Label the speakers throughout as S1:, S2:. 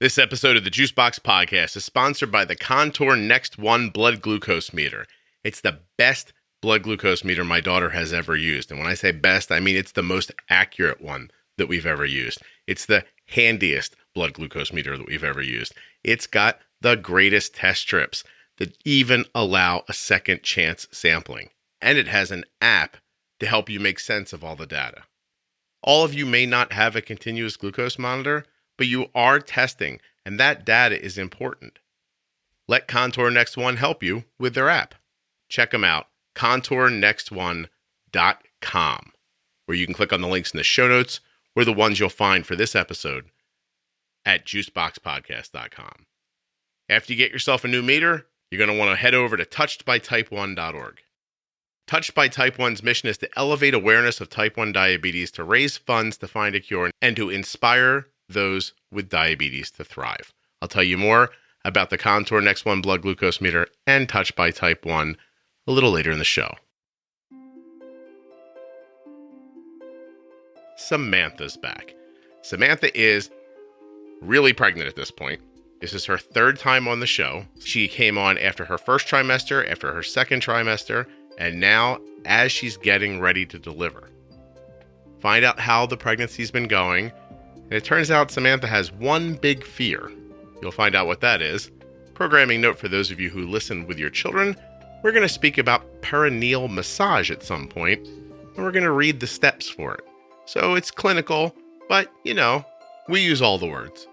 S1: This episode of the Juicebox Podcast is sponsored by the Contour Next One blood glucose meter. It's the best blood glucose meter my daughter has ever used. And when I say best, I mean it's the most accurate one that we've ever used. It's the handiest blood glucose meter that we've ever used. It's got the greatest test strips that even allow a second chance sampling. And it has an app to help you make sense of all the data. All of you may not have a continuous glucose monitor, but you are testing, and that data is important. Let Contour Next One help you with their app. Check them out, contournext1.com, where you can click on the links in the show notes or the ones you'll find for this episode at juiceboxpodcast.com. After you get yourself a new meter, you're going to want to head over to touchedbytype1.org. Touched by Type 1's mission is to elevate awareness of type 1 diabetes, to raise funds to find a cure, and to inspire those with diabetes to thrive. I'll tell you more about the Contour Next One blood glucose meter and Touched by Type 1 a little later in the show. Samantha's back. Samantha is really pregnant at this point. This is her third time on the show. She came on after her first trimester, after her second trimester, and now as she's getting ready to deliver. Find out how the pregnancy's been going. And it turns out Samantha has one big fear. You'll find out what that is. Programming note for those of you who listen with your children, we're going to speak about perineal massage at some point, and we're going to read the steps for it. So it's clinical, but, we use all the words.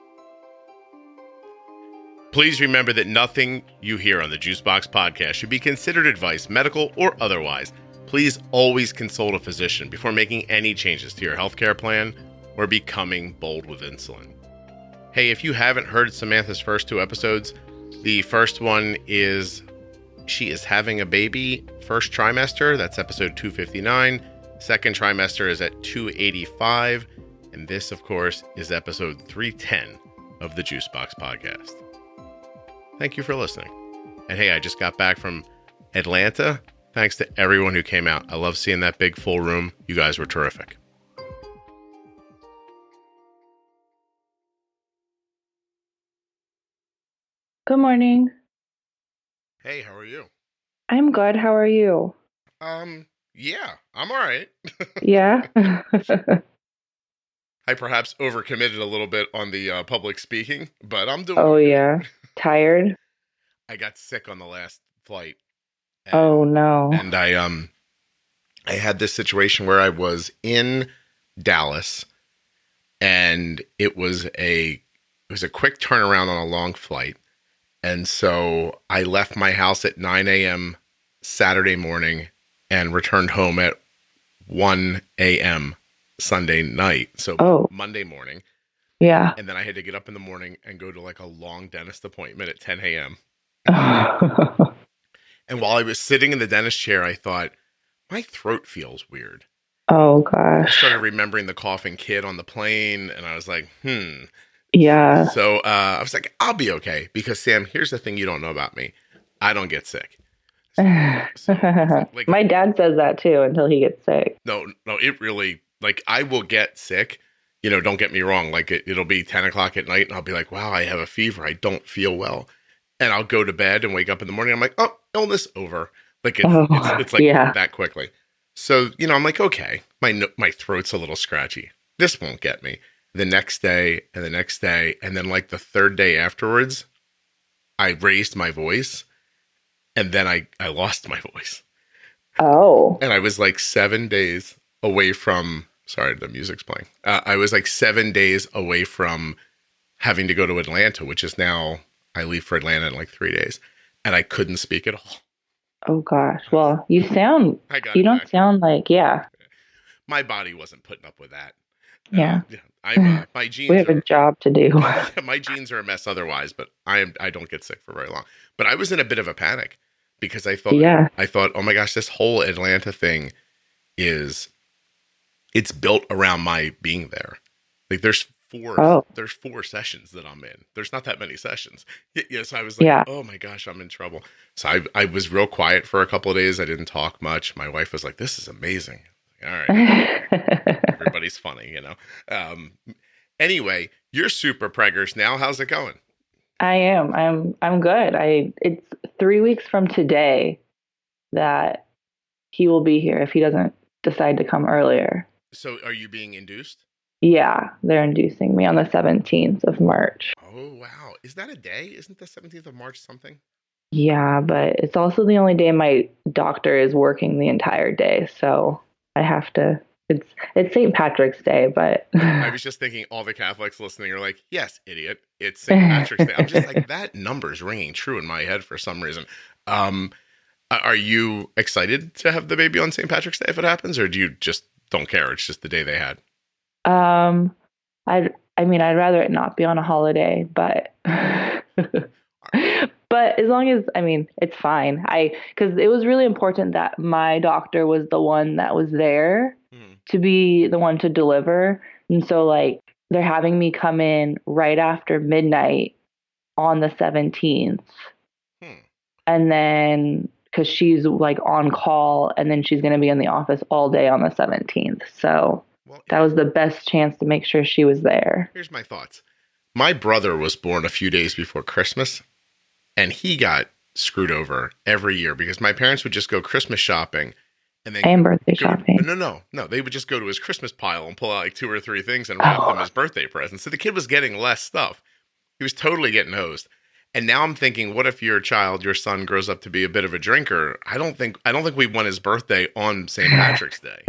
S1: Please remember that nothing you hear on the Juicebox Podcast should be considered advice, medical or otherwise. Please always consult a physician before making any changes to your healthcare plan or becoming bold with insulin. Hey, if you haven't heard Samantha's first two episodes, the first one is she is having a baby first trimester. That's episode 259. Second trimester is at 285. And this, of course, is episode 310 of the Juicebox Podcast. Thank you for listening. And hey, I just got back from Atlanta. Thanks to everyone who came out. I love seeing that big full room. You guys were terrific.
S2: Good morning.
S1: Hey, how are you?
S2: I'm good. How are you?
S1: Yeah, I'm all right.
S2: Yeah.
S1: I perhaps overcommitted a little bit on the public speaking, but I'm doing
S2: Oh,
S1: okay.
S2: yeah. Tired?
S1: I got sick on the last flight.
S2: Oh, no.
S1: And I had this situation where I was in Dallas, and it was a quick turnaround on a long flight. And so I left my house at 9 a.m. Saturday morning and returned home at 1 a.m. Sunday night. So Monday morning.
S2: Yeah.
S1: And then I had to get up in the morning and go to like a long dentist appointment at 10 a.m. And while I was sitting in the dentist chair, I thought, my throat feels weird.
S2: Oh,
S1: I
S2: gosh.
S1: started remembering the coughing kid on the plane, and I was like,
S2: Yeah.
S1: So I was like, I'll be okay. Because, Sam, here's the thing you don't know about me. I don't get sick. So, like,
S2: my dad says that, too, until he gets sick.
S1: No, it really, like, I will get sick. Don't get me wrong. Like, it'll be 10 o'clock at night, and I'll be like, wow, I have a fever. I don't feel well. And I'll go to bed and wake up in the morning. I'm like, oh, illness over. Like, it's like that quickly. So, I'm like, okay, my throat's a little scratchy. This won't get me. The next day and the next day. And then like the third day afterwards, I raised my voice, and then I lost my voice.
S2: Oh.
S1: And I was like 7 days away from, sorry, the music's playing. I was like 7 days away from having to go to Atlanta, which is now, I leave for Atlanta in like 3 days, and I couldn't speak at all.
S2: Oh, gosh. Well, you don't sound like, yeah.
S1: My body wasn't putting up with that.
S2: Yeah.
S1: My genes.
S2: We have a job to do.
S1: My genes are a mess otherwise, but I don't get sick for very long. But I was in a bit of a panic because I thought, oh my gosh, this whole Atlanta thing it's built around my being there. Like there's four sessions that I'm in. There's not that many sessions. So I was like, oh my gosh, I'm in trouble. So I was real quiet for a couple of days. I didn't talk much. My wife was like, this is amazing. All right. Everybody's funny, Anyway, you're super preggers now. How's it going?
S2: I am. I'm good. It's 3 weeks from today that he will be here if he doesn't decide to come earlier.
S1: So are you being induced?
S2: Yeah, they're inducing me on the 17th of March.
S1: Oh, wow. Is that a day? Isn't the 17th of March something?
S2: Yeah, but it's also the only day my doctor is working the entire day. So I have to, it's St. Patrick's Day, but.
S1: I was just thinking all the Catholics listening are like, yes, idiot. It's St. Patrick's Day. I'm just like, that number's ringing true in my head for some reason. Are you excited to have the baby on St. Patrick's Day if it happens, or do you just don't care? It's just the day they had.
S2: I'd rather it not be on a holiday, but but as long as, it's fine. Because it was really important that my doctor was the one that was there to be the one to deliver. And so like they're having me come in right after midnight on the 17th. And then because she's like on call and then she's going to be in the office all day on the 17th. So that was the best chance to make sure she was there.
S1: Here's my thoughts. My brother was born a few days before Christmas, and he got screwed over every year because my parents would just go Christmas shopping and
S2: birthday shopping.
S1: No. They would just go to his Christmas pile and pull out like 2 or 3 things and wrap them as birthday presents. So the kid was getting less stuff. He was totally getting hosed. And now I'm thinking, what if your son grows up to be a bit of a drinker? I don't think we want his birthday on St. Patrick's Day.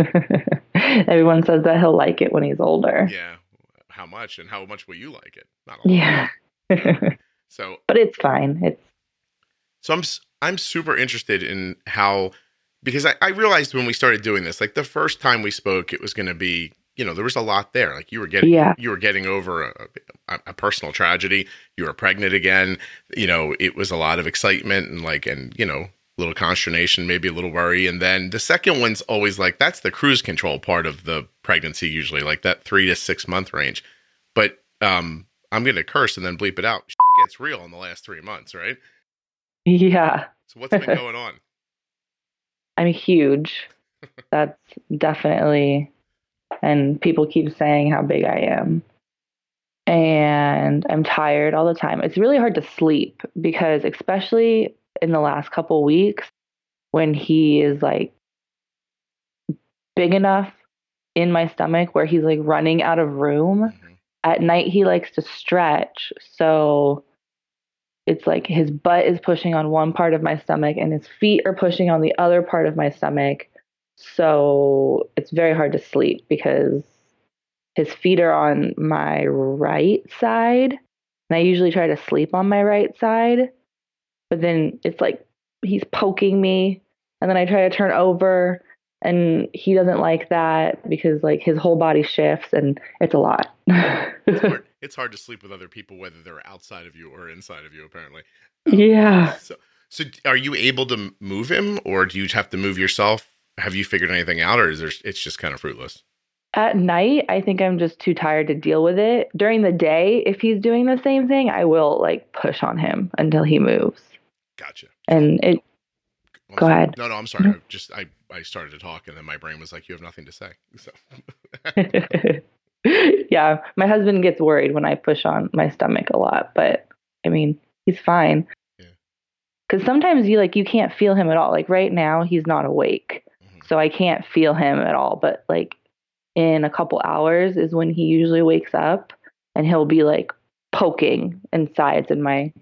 S2: Everyone says that he'll like it when he's older.
S1: Yeah. How much? And how much will you like it? Not a lot.
S2: Yeah.
S1: So, but
S2: it's fine.
S1: I'm super interested in how, because I realized when we started doing this, like the first time we spoke, it was going to be, there was a lot there. Like you were getting over a personal tragedy. You were pregnant again. It was a lot of excitement and little consternation, maybe a little worry. And then the second one's always like, that's the cruise control part of the pregnancy, usually like that 3 to 6 month range. But I'm going to curse and then bleep it out. Shit gets real in the last 3 months, right?
S2: Yeah.
S1: So what's been going on?
S2: I'm huge. That's definitely, and people keep saying how big I am. And I'm tired all the time. It's really hard to sleep because especially in the last couple weeks when he is like big enough in my stomach where he's like running out of room. At night he likes to stretch, so it's like his butt is pushing on one part of my stomach and his feet are pushing on the other part of my stomach. So it's very hard to sleep because his feet are on my right side. And I usually try to sleep on my right side. But then it's like he's poking me. And then I try to turn over. And he doesn't like that because like his whole body shifts and it's a lot.
S1: It's hard to sleep with other people, whether they're outside of you or inside of you, apparently.
S2: Yeah.
S1: So are you able to move him or do you have to move yourself? Have you figured anything out or it's just kind of fruitless?
S2: At night, I think I'm just too tired to deal with it. During the day, if he's doing the same thing, I will like push on him until he moves.
S1: Gotcha.
S2: And go ahead.
S1: No, I'm sorry. I started to talk and then my brain was like, you have nothing to say. So.
S2: Yeah. My husband gets worried when I push on my stomach a lot, but he's fine. Yeah. Cause sometimes you can't feel him at all. Like right now he's not awake. So I can't feel him at all. But like in a couple hours is when he usually wakes up and he'll be like poking in sides and my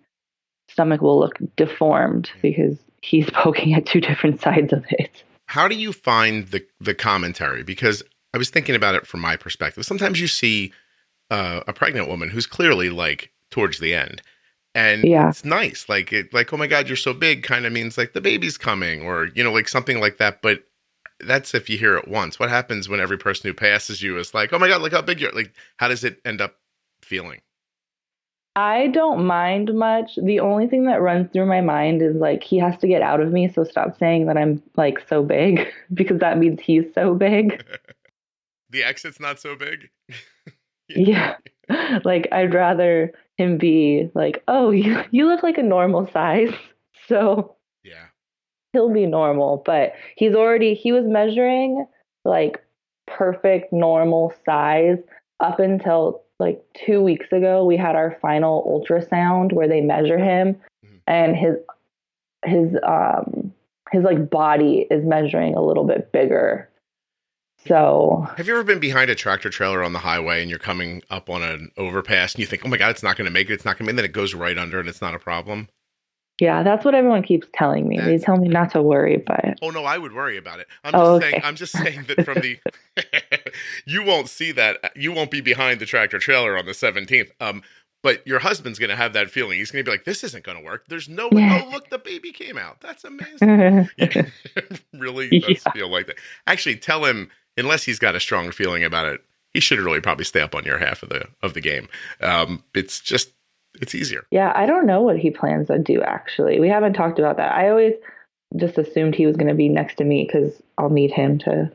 S2: stomach will look deformed because he's poking at 2 different sides of it.
S1: How do you find the commentary? Because I was thinking about it from my perspective. Sometimes you see a pregnant woman who's clearly like towards the end. And it's nice. Like, oh my God, you're so big kind of means like the baby's coming or, like something like that. But that's if you hear it once. What happens when every person who passes you is like, oh my God, look how big you're like, how does it end up feeling?
S2: I don't mind much. The only thing that runs through my mind is like, he has to get out of me. So stop saying that I'm like so big because that means he's so big.
S1: The exit's not so big.
S2: Yeah. Like I'd rather him be like, oh, you look like a normal size. So
S1: yeah,
S2: he'll be normal, but he was measuring like perfect normal size up until like 2 weeks ago, we had our final ultrasound where they measure him, and his like body is measuring a little bit bigger. So
S1: have you ever been behind a tractor trailer on the highway and you're coming up on an overpass and you think, oh my God, it's not going to make it. It's not going to make it. And then it goes right under and it's not a problem.
S2: yeah, that's what everyone keeps telling me. They tell me not to worry about it.
S1: Oh no, I would worry about it. I'm just saying that from the, you won't see that. You won't be behind the tractor trailer on the 17th. But your husband's going to have that feeling. He's going to be like, this isn't going to work. There's no way. Oh, look, the baby came out. That's amazing. Yeah, really does feel like that. Actually, tell him, unless he's got a strong feeling about it, he should really probably stay up on your half of the game. It's easier.
S2: Yeah, I don't know what he plans to do, actually. We haven't talked about that. I always just assumed he was going to be next to me because I'll need him to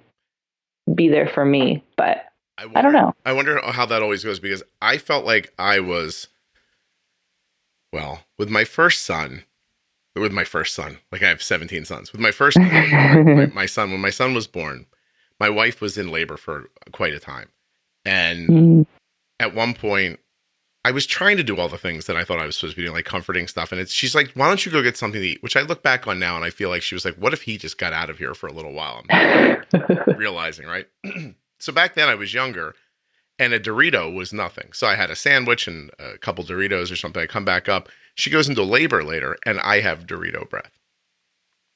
S2: be there for me. But I don't know.
S1: I wonder how that always goes, because I felt like I was, well, with my first son, like I have 17 sons. With my first, my son, when my son was born, my wife was in labor for quite a time. And at one point, I was trying to do all the things that I thought I was supposed to be doing, like comforting stuff. And she's like, why don't you go get something to eat? Which I look back on now and I feel like she was like, what if he just got out of here for a little while? I'm realizing, right? So back then I was younger and a Dorito was nothing. So I had a sandwich and a couple Doritos or something. I come back up. She goes into labor later and I have Dorito breath.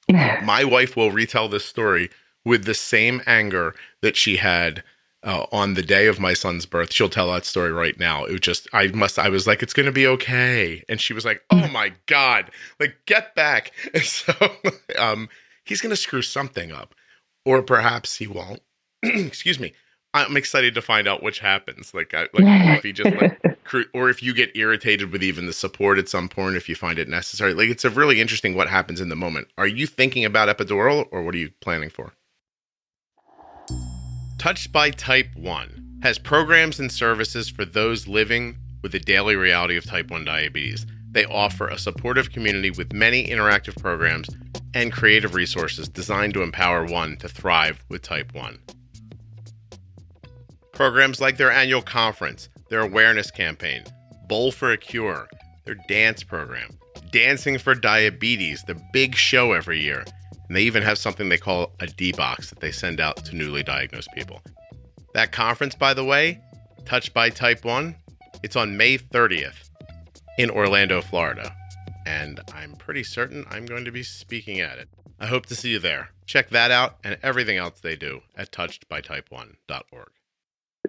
S1: My wife will retell this story with the same anger that she had on the day of my son's birth. She'll tell that story right now. It was just, I was like, it's going to be okay. And she was like, oh my God, like get back. And so he's going to screw something up, or perhaps he won't. Excuse me. I'm excited to find out which happens. If he just or if you get irritated with even the support at some point, if you find it necessary. Like, it's a really interesting what happens in the moment. Are you thinking about epidural, or what are you planning for? Touched by Type 1 has programs and services for those living with the daily reality of type 1 diabetes. They offer a supportive community with many interactive programs and creative resources designed to empower one to thrive with type 1. Programs like their annual conference, their awareness campaign, Bowl for a Cure, their dance program, Dancing for Diabetes, the big show every year. And they even have something they call a D-Box that they send out to newly diagnosed people. That conference, by the way, Touched by Type 1, it's on May 30th in Orlando, Florida. And I'm pretty certain I'm going to be speaking at it. I hope to see you there. Check that out and everything else they do at touchedbytype1.org.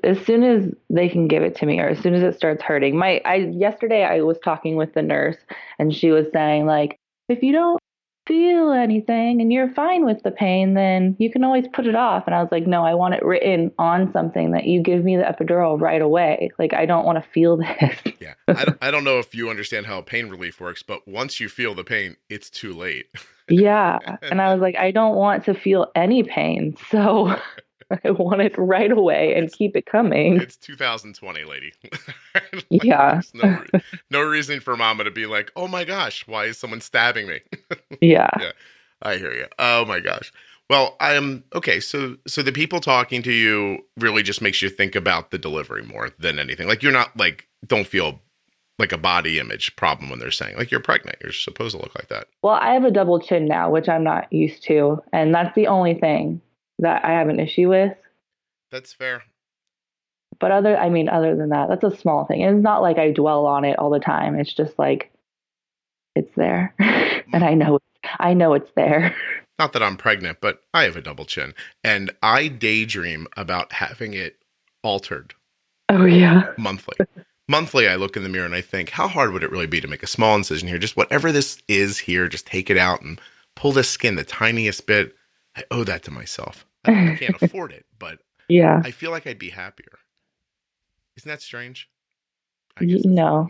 S2: As soon as they can give it to me, or as soon as it starts hurting, yesterday I was talking with the nurse and she was saying, like, if you don't feel anything and you're fine with the pain, then you can always put it off. And I was like, no, I want it written on something that you give me the epidural right away. Like, I don't want to feel this.
S1: Yeah. I don't know if you understand how pain relief works, but once you feel the pain, it's too late.
S2: Yeah. And I was like, I don't want to feel any pain. So I want it right away and keep it coming.
S1: It's 2020, lady.
S2: Yeah.
S1: No reason for mama to be like, oh my gosh, why is someone stabbing me?
S2: Yeah.
S1: Yeah. I hear you. Oh my gosh. Well, okay. So the people talking to you really just makes you think about the delivery more than anything. Like, you're not like, don't feel like a body image problem when they're saying like you're pregnant. You're supposed to look like that. Well,
S2: I have a double chin now, which I'm not used to. And that's the only thing that I have an issue with.
S1: That's fair.
S2: But other than that, that's a small thing. And it's not like I dwell on it all the time. It's just like, it's there. And I know it's there.
S1: Not that I'm pregnant, but I have a double chin. And I daydream about having it altered.
S2: Oh, yeah.
S1: Monthly, I look in the mirror and I think, how hard would it really be to make a small incision here? Just whatever this is here, just take it out and pull the skin the tiniest bit. I owe that to myself. I can't afford it, but
S2: yeah,
S1: I feel like I'd be happier. Isn't that strange?
S2: No.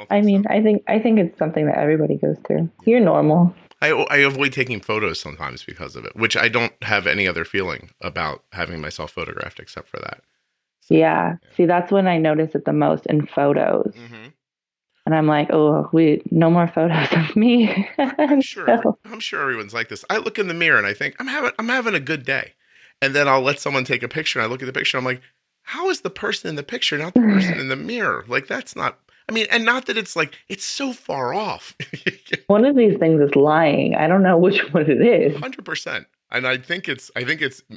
S2: I mean, so? I think it's something that everybody goes through. You're normal.
S1: I avoid taking photos sometimes because of it, which I don't have any other feeling about having myself photographed except for that. So,
S2: yeah. See, that's when I notice it the most, in photos. Mm-hmm. And I'm like, oh, no more photos of me.
S1: I'm sure everyone's like this. I look in the mirror and I think I'm having a good day. And then I'll let someone take a picture and I look at the picture and I'm like, how is the person in the picture not the person in the mirror? Like, that's not, I mean, and not that it's like, it's so far off.
S2: One of these things is lying. I don't know which one it is.
S1: 100%. And I think it's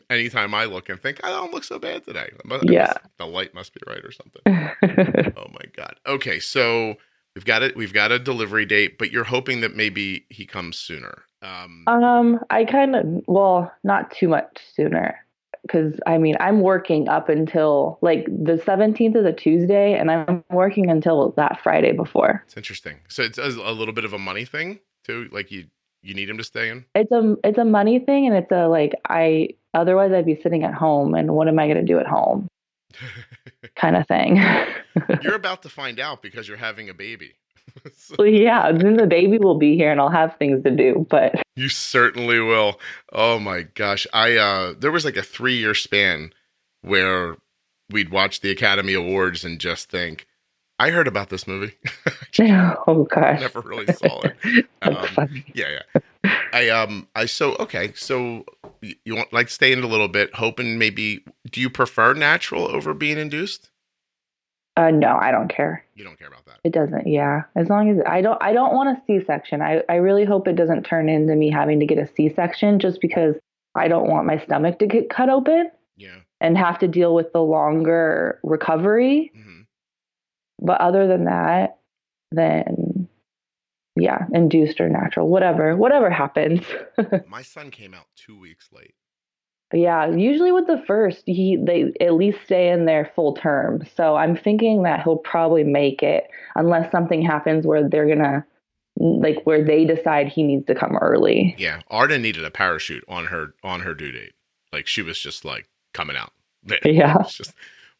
S1: anytime I look and think, I don't look so bad today.
S2: Yeah.
S1: The light must be right or something. Oh my God. Okay. So we've got a delivery date, but you're hoping that maybe he comes sooner.
S2: I kind of, well, not too much sooner. Because, I mean, I'm working up until, like, the 17th is a Tuesday, and I'm working until that Friday before.
S1: It's interesting. So it's a little bit of a money thing, too? Like, you need him to stay in?
S2: It's a money thing, and it's a, like, otherwise I'd be sitting at home, and what am I going to do at home? Kind of thing.
S1: You're about to find out because you're having a baby.
S2: Well, yeah, then the baby will be here and I'll have things to do, but
S1: you certainly will. Oh my gosh. There was like a 3-year span where we'd watch the Academy Awards and just think, I heard about this movie.
S2: Oh gosh.
S1: Never really saw it.
S2: That's funny.
S1: Yeah. So you want like stay in a little bit, hoping maybe, do you prefer natural over being induced?
S2: No, I don't care.
S1: You don't care about that.
S2: It doesn't. Yeah. As long as I don't want a C-section. I really hope it doesn't turn into me having to get a C-section just because I don't want my stomach to get cut open.
S1: Yeah.
S2: And have to deal with the longer recovery. Mm-hmm. But other than that, then yeah, induced or natural, whatever happens.
S1: My son came out 2 weeks late.
S2: Yeah, usually with the first, they at least stay in there full term. So I'm thinking that he'll probably make it unless something happens where they're gonna where they decide he needs to come early.
S1: Yeah, Arden needed a parachute on her due date. Like she was just like coming out.
S2: Yeah,
S1: it's just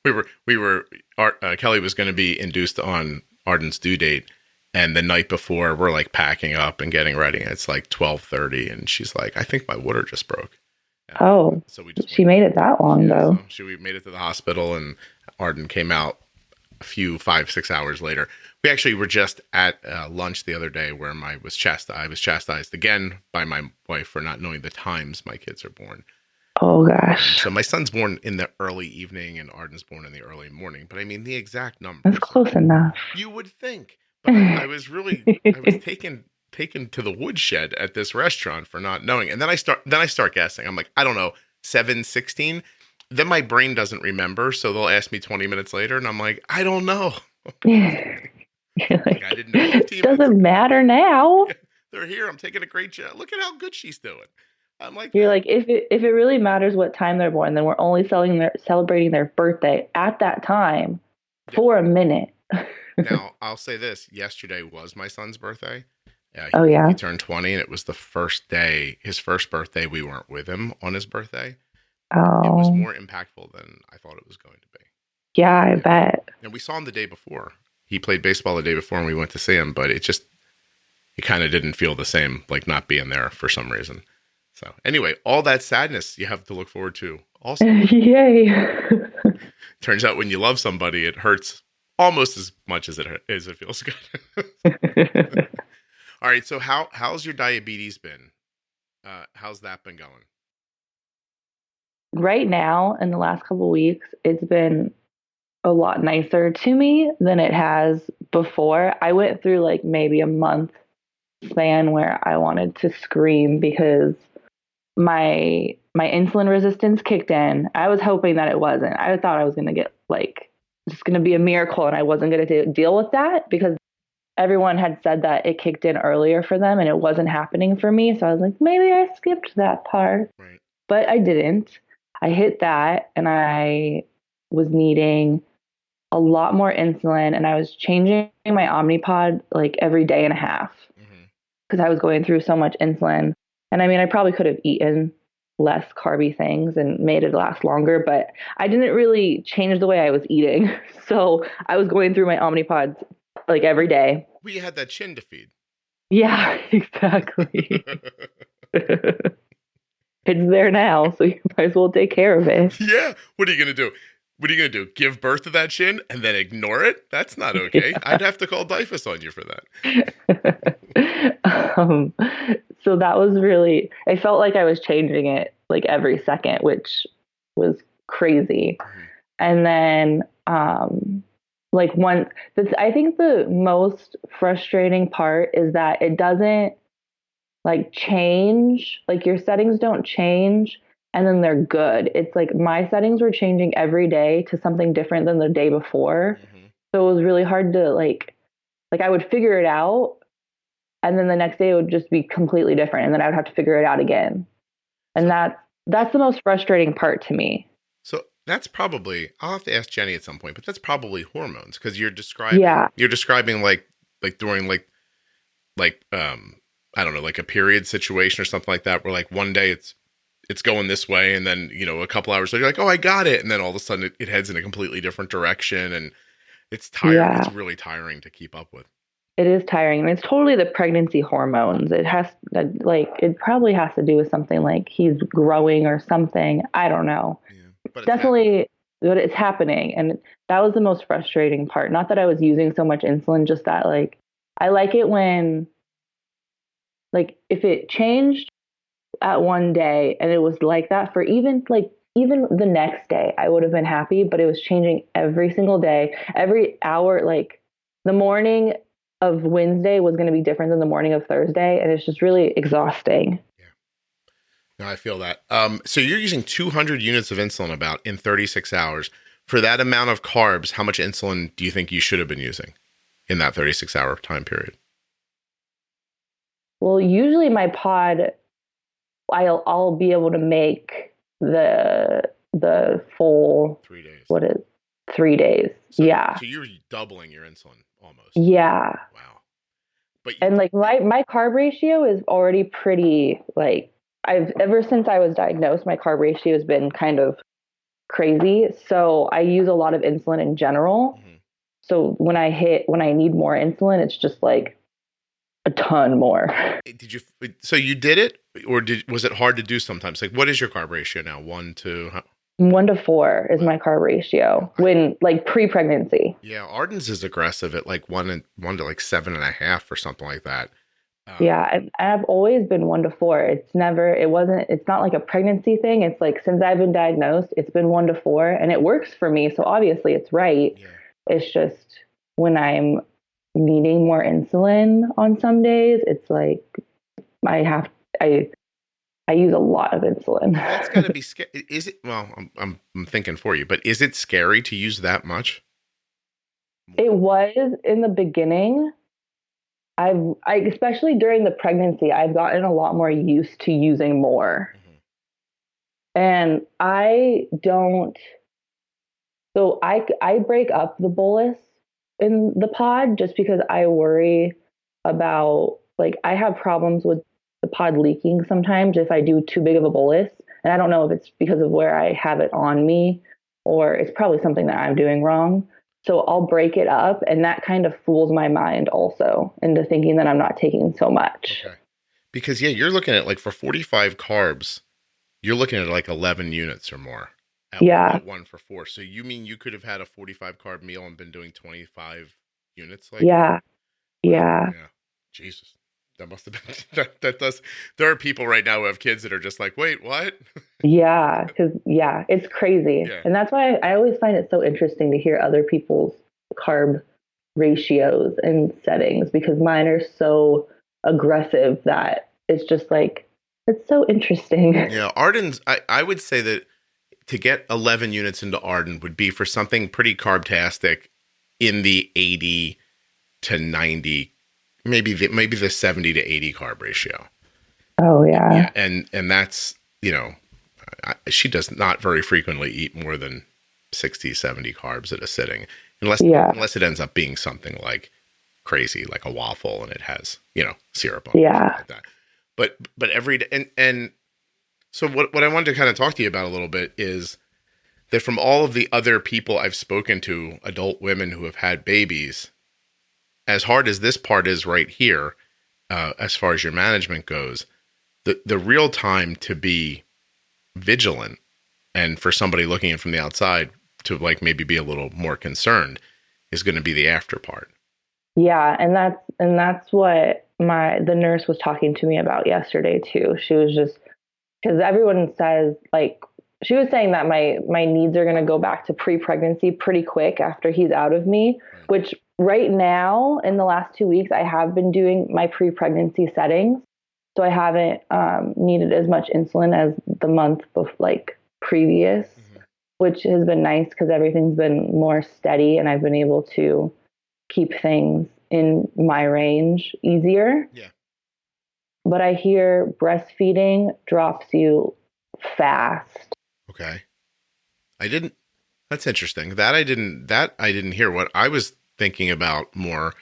S1: Kelly was going to be induced on Arden's due date, and the night before we're like packing up and getting ready. And it's like 12:30, and she's like, "I think my water just broke."
S2: So she made it that long though.
S1: So we made it to the hospital, and Arden came out a few 5-6 hours later. We actually were just at lunch the other day where I was chastised again by my wife for not knowing the times my kids are born.
S2: Oh gosh.
S1: So my son's born in the early evening and Arden's born in the early morning. But I mean the exact numbers.
S2: That's close enough.
S1: You would think. But I was taken to the woodshed at this restaurant for not knowing. And then I start guessing. I'm like, I don't know, 7:16. Then my brain doesn't remember, so they'll ask me 20 minutes later, and I'm like, I don't know.
S2: Like,
S1: I didn't know.
S2: It doesn't matter now.
S1: They're here. I'm taking a great job. Look at how good she's doing. I'm like,
S2: you're like, if it really matters what time they're born, then we're only celebrating their birthday at that time for a minute.
S1: Now, I'll say this. Yesterday was my son's birthday. He turned 20, and it was his first birthday. We weren't with him on his birthday.
S2: Oh.
S1: It was more impactful than I thought it was going to be.
S2: Yeah, I bet.
S1: And we saw him the day before. He played baseball the day before, and we went to see him, but it kind of didn't feel the same, like not being there for some reason. So anyway, all that sadness you have to look forward to also.
S2: Yay.
S1: Turns out when you love somebody, it hurts almost as much as it feels good. All right. So how's your diabetes been? How's that been going?
S2: Right now, in the last couple of weeks, it's been a lot nicer to me than it has before. I went through like maybe a month span where I wanted to scream because my insulin resistance kicked in. I was hoping that it wasn't. I thought I was going to get just going to be a miracle and I wasn't going to deal with that because everyone had said that it kicked in earlier for them and it wasn't happening for me. So I was like, maybe I skipped that part. Right. But I didn't. I hit that and I was needing a lot more insulin and I was changing my Omnipod like every day and a half because I was going through so much insulin. And I mean, I probably could have eaten less carby things and made it last longer, but I didn't really change the way I was eating. So I was going through my Omnipods like every day.
S1: Well, you had that chin to feed.
S2: Yeah, exactly. It's there now, so you might as well take care of it.
S1: Yeah. What are you going to do? Give birth to that chin and then ignore it? That's not okay. Yeah. I'd have to call DIFUS on you for that.
S2: So that was really, I felt like I was changing it like every second, which was crazy. And then, like I think the most frustrating part is that it doesn't like change, like your settings don't change and then they're good. It's like my settings were changing every day to something different than the day before.
S1: Mm-hmm.
S2: So it was really hard to like I would figure it out and then the next day it would just be completely different and then I would have to figure it out again. And
S1: So,
S2: that's the most frustrating part to me.
S1: so that's probably, I'll have to ask Jenny at some point, but that's probably hormones because
S2: Yeah.
S1: you're describing like during like I don't know, like a period situation or something like that, where like one day it's going this way, and then a couple hours later you're like, oh, I got it, and then all of a sudden it heads in a completely different direction, and it's tiring.
S2: Yeah.
S1: It's really tiring to keep up with.
S2: It is tiring, and it's totally the pregnancy hormones. It probably has to do with something like he's growing or something. I don't know.
S1: Yeah, but
S2: Definitely, but it's happening, and that was the most frustrating part. Not that I was using so much insulin, just that like I like it when like if it changed at one day and it was like that for even the next day, I would have been happy, but it was changing every single day, every hour. Like the morning of Wednesday was going to be different than the morning of Thursday. And it's just really exhausting.
S1: Yeah. No, I feel that. So you're using 200 units of insulin about in 36 hours. For that amount of carbs, how much insulin do you think you should have been using in that 36-hour time period?
S2: Well, usually my pod, I'll be able to make the full
S1: 3 days.
S2: What is 3 days?
S1: So,
S2: yeah.
S1: So you're doubling your insulin almost.
S2: Yeah.
S1: Wow. But
S2: and like my carb ratio is already pretty like ever since I was diagnosed, my carb ratio has been kind of crazy. So I use a lot of insulin in general.
S1: Mm-hmm.
S2: So when I need more insulin, it's just like a ton more.
S1: So you did it, or was it hard to do sometimes? Like, what is your carb ratio now? 1 to
S2: 1 to 4 is my carb ratio when like pre-pregnancy.
S1: Yeah, Arden's is aggressive at like 1 to like 7.5 or something like that.
S2: Yeah, I've always been 1 to 4. It's not like a pregnancy thing. It's like since I've been diagnosed, it's been 1 to 4, and it works for me. So obviously it's right.
S1: Yeah.
S2: It's just when I'm needing more insulin on some days, it's like I use a lot of insulin.
S1: That's got to be scary. Is it? Well, I'm thinking for you, but is it scary to use that much?
S2: It was in the beginning. I especially during the pregnancy, I've gotten a lot more used to using more. Mm-hmm. And I don't. So I break up the bolus in the pod just because I worry about like I have problems with the pod leaking sometimes if I do too big of a bolus. And I don't know if it's because of where I have it on me or it's probably something that I'm doing wrong. So I'll break it up, and that kind of fools my mind also into thinking that I'm not taking so much.
S1: Okay. Because yeah, you're looking at like for 45 carbs, you're looking at like 11 units or more. At 1 for 4. So you mean you could have had a 45 carb meal and been doing 25 units? Like
S2: yeah.
S1: Jesus. That must have been, that does. There are people right now who have kids that are just like, wait, what?
S2: Yeah. Cause it's crazy.
S1: Yeah.
S2: And that's why I always find it so interesting to hear other people's carb ratios and settings because mine are so aggressive that it's just like, it's so interesting.
S1: Yeah. Arden's, I would say that to get 11 units into Arden would be for something pretty carbtastic in the 80 to 90, maybe the 70 to 80 carb ratio.
S2: Oh yeah.
S1: And that's, she does not very frequently eat more than 60, 70 carbs at a sitting, unless it ends up being something like crazy, like a waffle and it has, syrup on it, like that. But every day, and so what I wanted to kind of talk to you about a little bit is that from all of the other people I've spoken to, adult women who have had babies, as hard as this part is right here, as far as your management goes, the real time to be vigilant and for somebody looking in from the outside to like maybe be a little more concerned is going to be the after part.
S2: Yeah. And that's what the nurse was talking to me about yesterday too. She was just, because everyone says like she was saying that my needs are going to go back to pre-pregnancy pretty quick after he's out of me,
S1: Right.
S2: which right now in the last 2 weeks, I have been doing my pre-pregnancy settings. So I haven't needed as much insulin as the month previous, which has been nice because everything's been more steady and I've been able to keep things in my range easier.
S1: Yeah.
S2: But I hear breastfeeding drops you fast.
S1: Okay. That's interesting. That I didn't hear. What I was thinking about more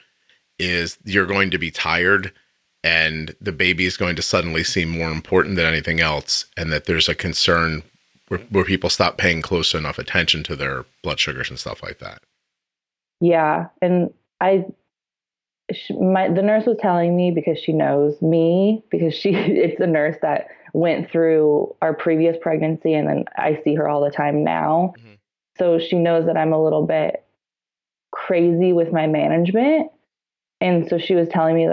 S1: is you're going to be tired and the baby is going to suddenly seem more important than anything else. And that there's a concern where people stop paying close enough attention to their blood sugars and stuff like that.
S2: Yeah. And the nurse was telling me because she knows me, because it's a nurse that went through our previous pregnancy and then I see her all the time now. Mm-hmm. So she knows that I'm a little bit crazy with my management. And so she was telling me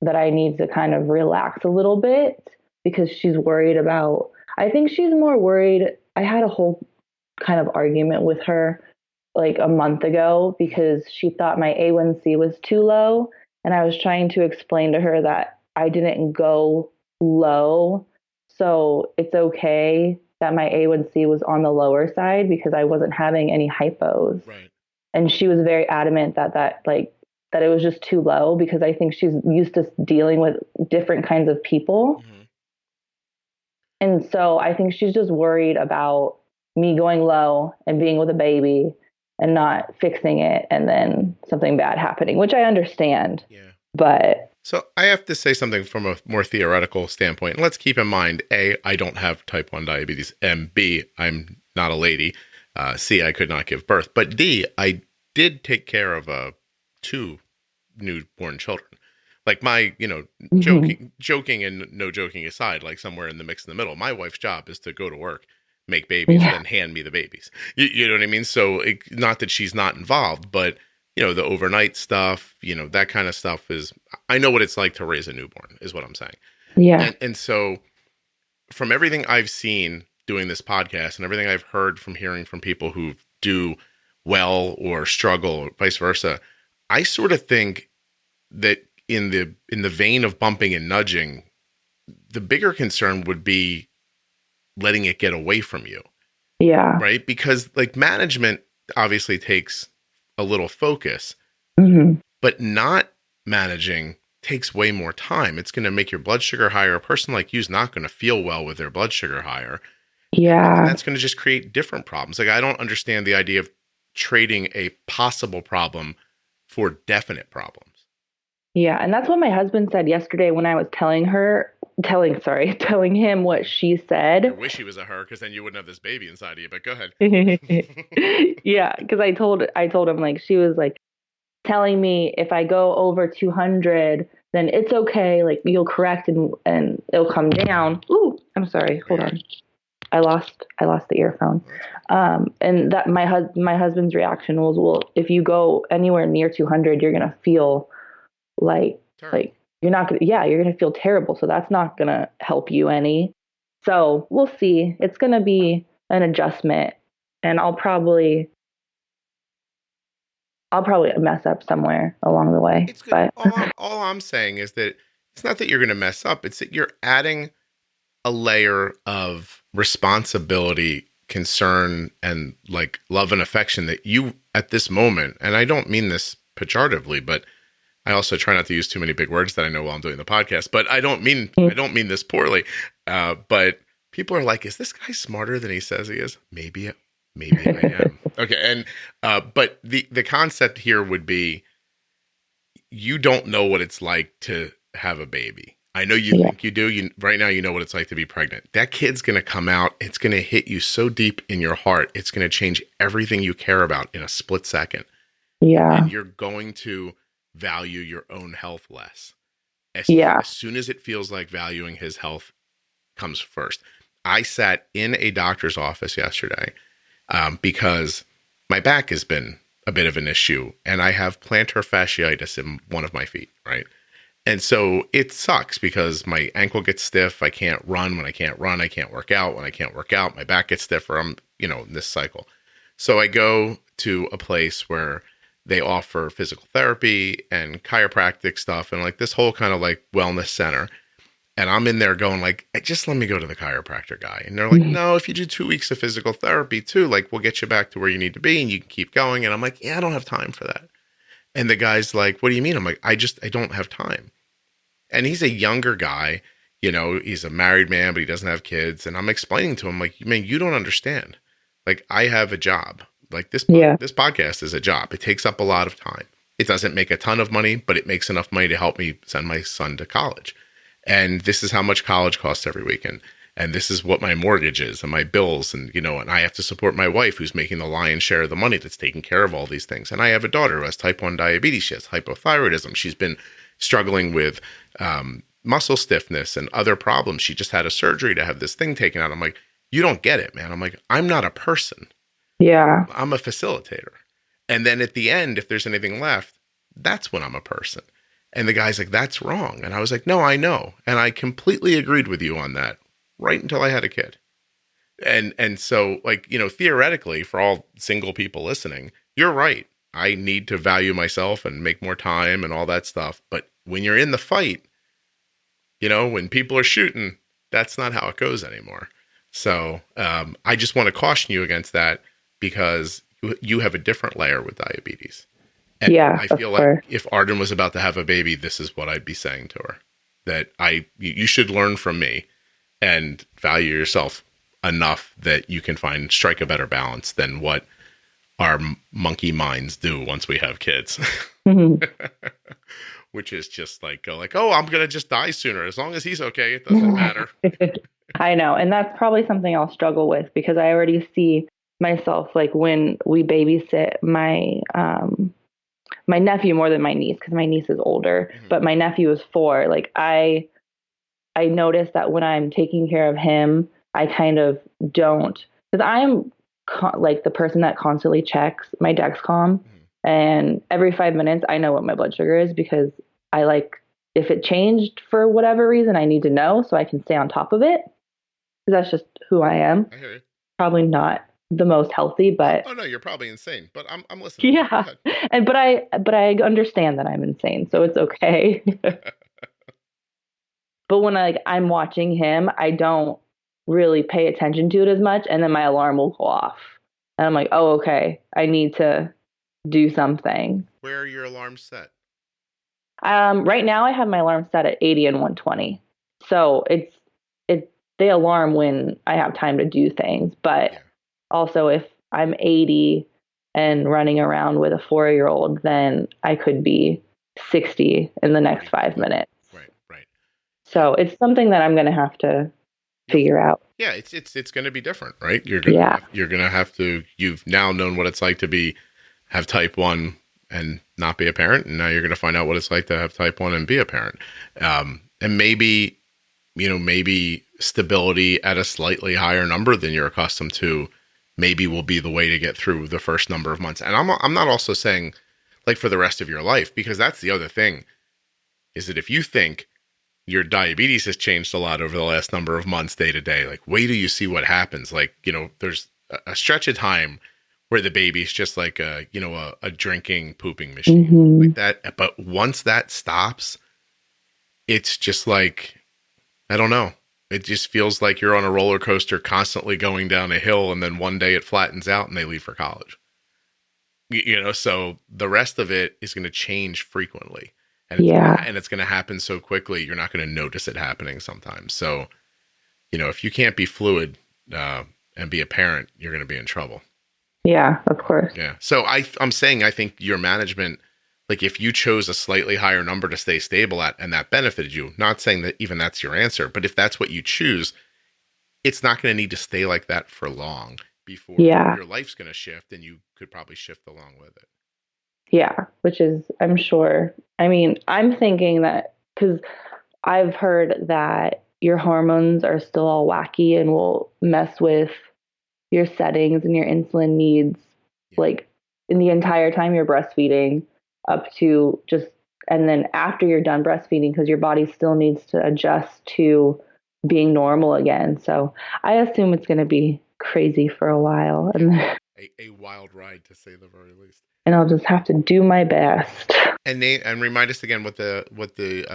S2: that I need to kind of relax a little bit because she's worried about, I think she's more worried. I had a whole kind of argument with her like a month ago because she thought my A1C was too low. And I was trying to explain to her that I didn't go low. So it's okay that my A1C was on the lower side because I wasn't having any hypos.
S1: Right. And
S2: she was very adamant that it was just too low because I think she's used to dealing with different kinds of people. Mm-hmm. And so I think she's just worried about me going low and being with a baby and not fixing it and then something bad happening, which I understand.
S1: Yeah.
S2: But
S1: so I have to say something from a more theoretical standpoint. And let's keep in mind, A, I don't have type 1 diabetes, and B, I'm not a lady. C, I could not give birth. But D, I did take care of 2 newborn children. Like my, joking and no joking aside, like somewhere in the mix in the middle, my wife's job is to go to work, make babies, and then hand me the babies. You know what I mean? So not that she's not involved, but the overnight stuff, that kind of stuff I know what it's like to raise a newborn is what I'm saying.
S2: Yeah.
S1: And so from everything I've seen doing this podcast and everything I've heard from hearing from people who do well or struggle or vice versa, I sort of think that in the vein of bumping and nudging, the bigger concern would be letting it get away from you.
S2: Yeah.
S1: Right? Because like management obviously takes a little focus, but not managing takes way more time. It's going to make your blood sugar higher. A person like you is not going to feel well with their blood sugar higher.
S2: Yeah.
S1: And that's going to just create different problems. Like I don't understand the idea of trading a possible problem for definite problems.
S2: Yeah. And that's what my husband said yesterday when I was telling him what she said.
S1: I wish he was a her, because then you wouldn't have this baby inside of you, but go ahead.
S2: Yeah. Because I told him, like, she was like telling me if I go over 200, then it's okay. Like you'll correct and it'll come down. Ooh, I'm sorry. Hold on. I lost the earphone. And that my husband's reaction was, well, if you go anywhere near 200, you're going to feel like you're going to feel terrible. So that's not going to help you any. So we'll see. It's going to be an adjustment, and I'll probably mess up somewhere along the way.
S1: It's good. But all I'm saying is that it's not that you're going to mess up. It's that you're adding a layer of responsibility, concern, and like love and affection that you at this moment, and I don't mean this pejoratively, but I also try not to use too many big words that I know while I'm doing the podcast, but I don't mean this poorly. But people are like, is this guy smarter than he says he is? Maybe I am. Okay. And, but the concept here would be, you don't know what it's like to have a baby. I know you think you do. Right now, you know what it's like to be pregnant. That kid's going to come out. It's going to hit you so deep in your heart. It's going to change everything you care about in a split second.
S2: Yeah.
S1: And you're going to value your own health less. As soon as it feels like valuing his health comes first. I sat in a doctor's office yesterday because my back has been a bit of an issue, and I have plantar fasciitis in one of my feet, right? And so it sucks because my ankle gets stiff. I can't run. When I can't run, I can't work out. When I can't work out, my back gets stiffer. I'm, in this cycle. So I go to a place where they offer physical therapy and chiropractic stuff and like this whole kind of like wellness center. And I'm in there going like, just let me go to the chiropractor guy. And they're like, no, if you do 2 weeks of physical therapy too, like we'll get you back to where you need to be and you can keep going. And I'm like, yeah, I don't have time for that. And the guy's like, what do you mean? I'm like, I don't have time. And he's a younger guy, he's a married man, but he doesn't have kids. And I'm explaining to him like, man, you don't understand. Like I have a job. Like this podcast is a job. It takes up a lot of time. It doesn't make a ton of money, but it makes enough money to help me send my son to college. And this is how much college costs every weekend. And this is what my mortgage is and my bills. And, and I have to support my wife who's making the lion's share of the money that's taking care of all these things. And I have a daughter who has type 1 diabetes. She has hypothyroidism. She's been struggling with muscle stiffness and other problems. She just had a surgery to have this thing taken out. I'm like, you don't get it, man. I'm like, I'm not a person.
S2: Yeah.
S1: I'm a facilitator. And then at the end, if there's anything left, that's when I'm a person. And the guy's like, that's wrong. And I was like, no, I know. And I completely agreed with you on that right until I had a kid. And so like, theoretically for all single people listening, you're right. I need to value myself and make more time and all that stuff. But when you're in the fight, when people are shooting, that's not how it goes anymore. So I just want to caution you against that because you have a different layer with diabetes. And
S2: yeah,
S1: I feel like if Arden was about to have a baby, this is what I'd be saying to her, that you should learn from me and value yourself enough that you can strike a better balance than what our monkey minds do once we have kids, which is just like, oh, I'm going to just die sooner. As long as he's okay, it doesn't matter.
S2: I know. And that's probably something I'll struggle with because I already see myself, like when we babysit my nephew more than my niece, because my niece is older, but my nephew is 4. Like I notice that when I'm taking care of him, I kind of don't, because I'm like the person that constantly checks my Dexcom, and every 5 minutes I know what my blood sugar is because I like, if it changed for whatever reason, I need to know so I can stay on top of it, because that's just who I am.
S1: I hear you.
S2: Probably not the most healthy, but
S1: oh no, you're probably insane, but I'm listening.
S2: Yeah. And but I understand that I'm insane, so it's okay. But when I'm watching him, I don't really pay attention to it as much, and then my alarm will go off. And I'm like, "Oh, okay. I need to do something."
S1: Where are your alarms set?
S2: Right now I have my alarm set at 80 and 120. So they alarm when I have time to do things, but also if I'm 80 and running around with a 4-year-old, then I could be 60 in the next 5 minutes.
S1: Right.
S2: So it's something that I'm going to have to figure out.
S1: Yeah, it's going to be different, right? You're going to have to, you've now known what it's like to have type 1 and not be a parent, and now you're going to find out what it's like to have type 1 and be a parent. And maybe stability at a slightly higher number than you're accustomed to maybe will be the way to get through the first number of months. And I'm not also saying like for the rest of your life, because that's the other thing, is that if you think your diabetes has changed a lot over the last number of months, day to day, like wait till you see what happens. Like, there's a stretch of time where the baby's just like a drinking, pooping machine like that. But once that stops, it's just like, I don't know. It just feels like you're on a roller coaster constantly going down a hill, and then one day it flattens out and they leave for college. So the rest of it is going to change frequently. And it's going to happen so quickly, you're not going to notice it happening sometimes. So, if you can't be fluid and be a parent, you're going to be in trouble.
S2: Yeah, of course.
S1: Yeah. So I'm saying, I think your management, like if you chose a slightly higher number to stay stable at, and that benefited you, not saying that even that's your answer, but if that's what you choose, it's not going to need to stay like that for long before your life's going to shift, and you could probably shift along with it.
S2: Yeah, which is, I'm sure. I mean, I'm thinking that because I've heard that your hormones are still all wacky and will mess with your settings and your insulin needs, like in the entire time you're breastfeeding up to just and then after you're done breastfeeding, because your body still needs to adjust to being normal again. So I assume it's going to be crazy for a while, and
S1: a wild ride to say the very least.
S2: And I'll just have to do my best.
S1: And remind us again what the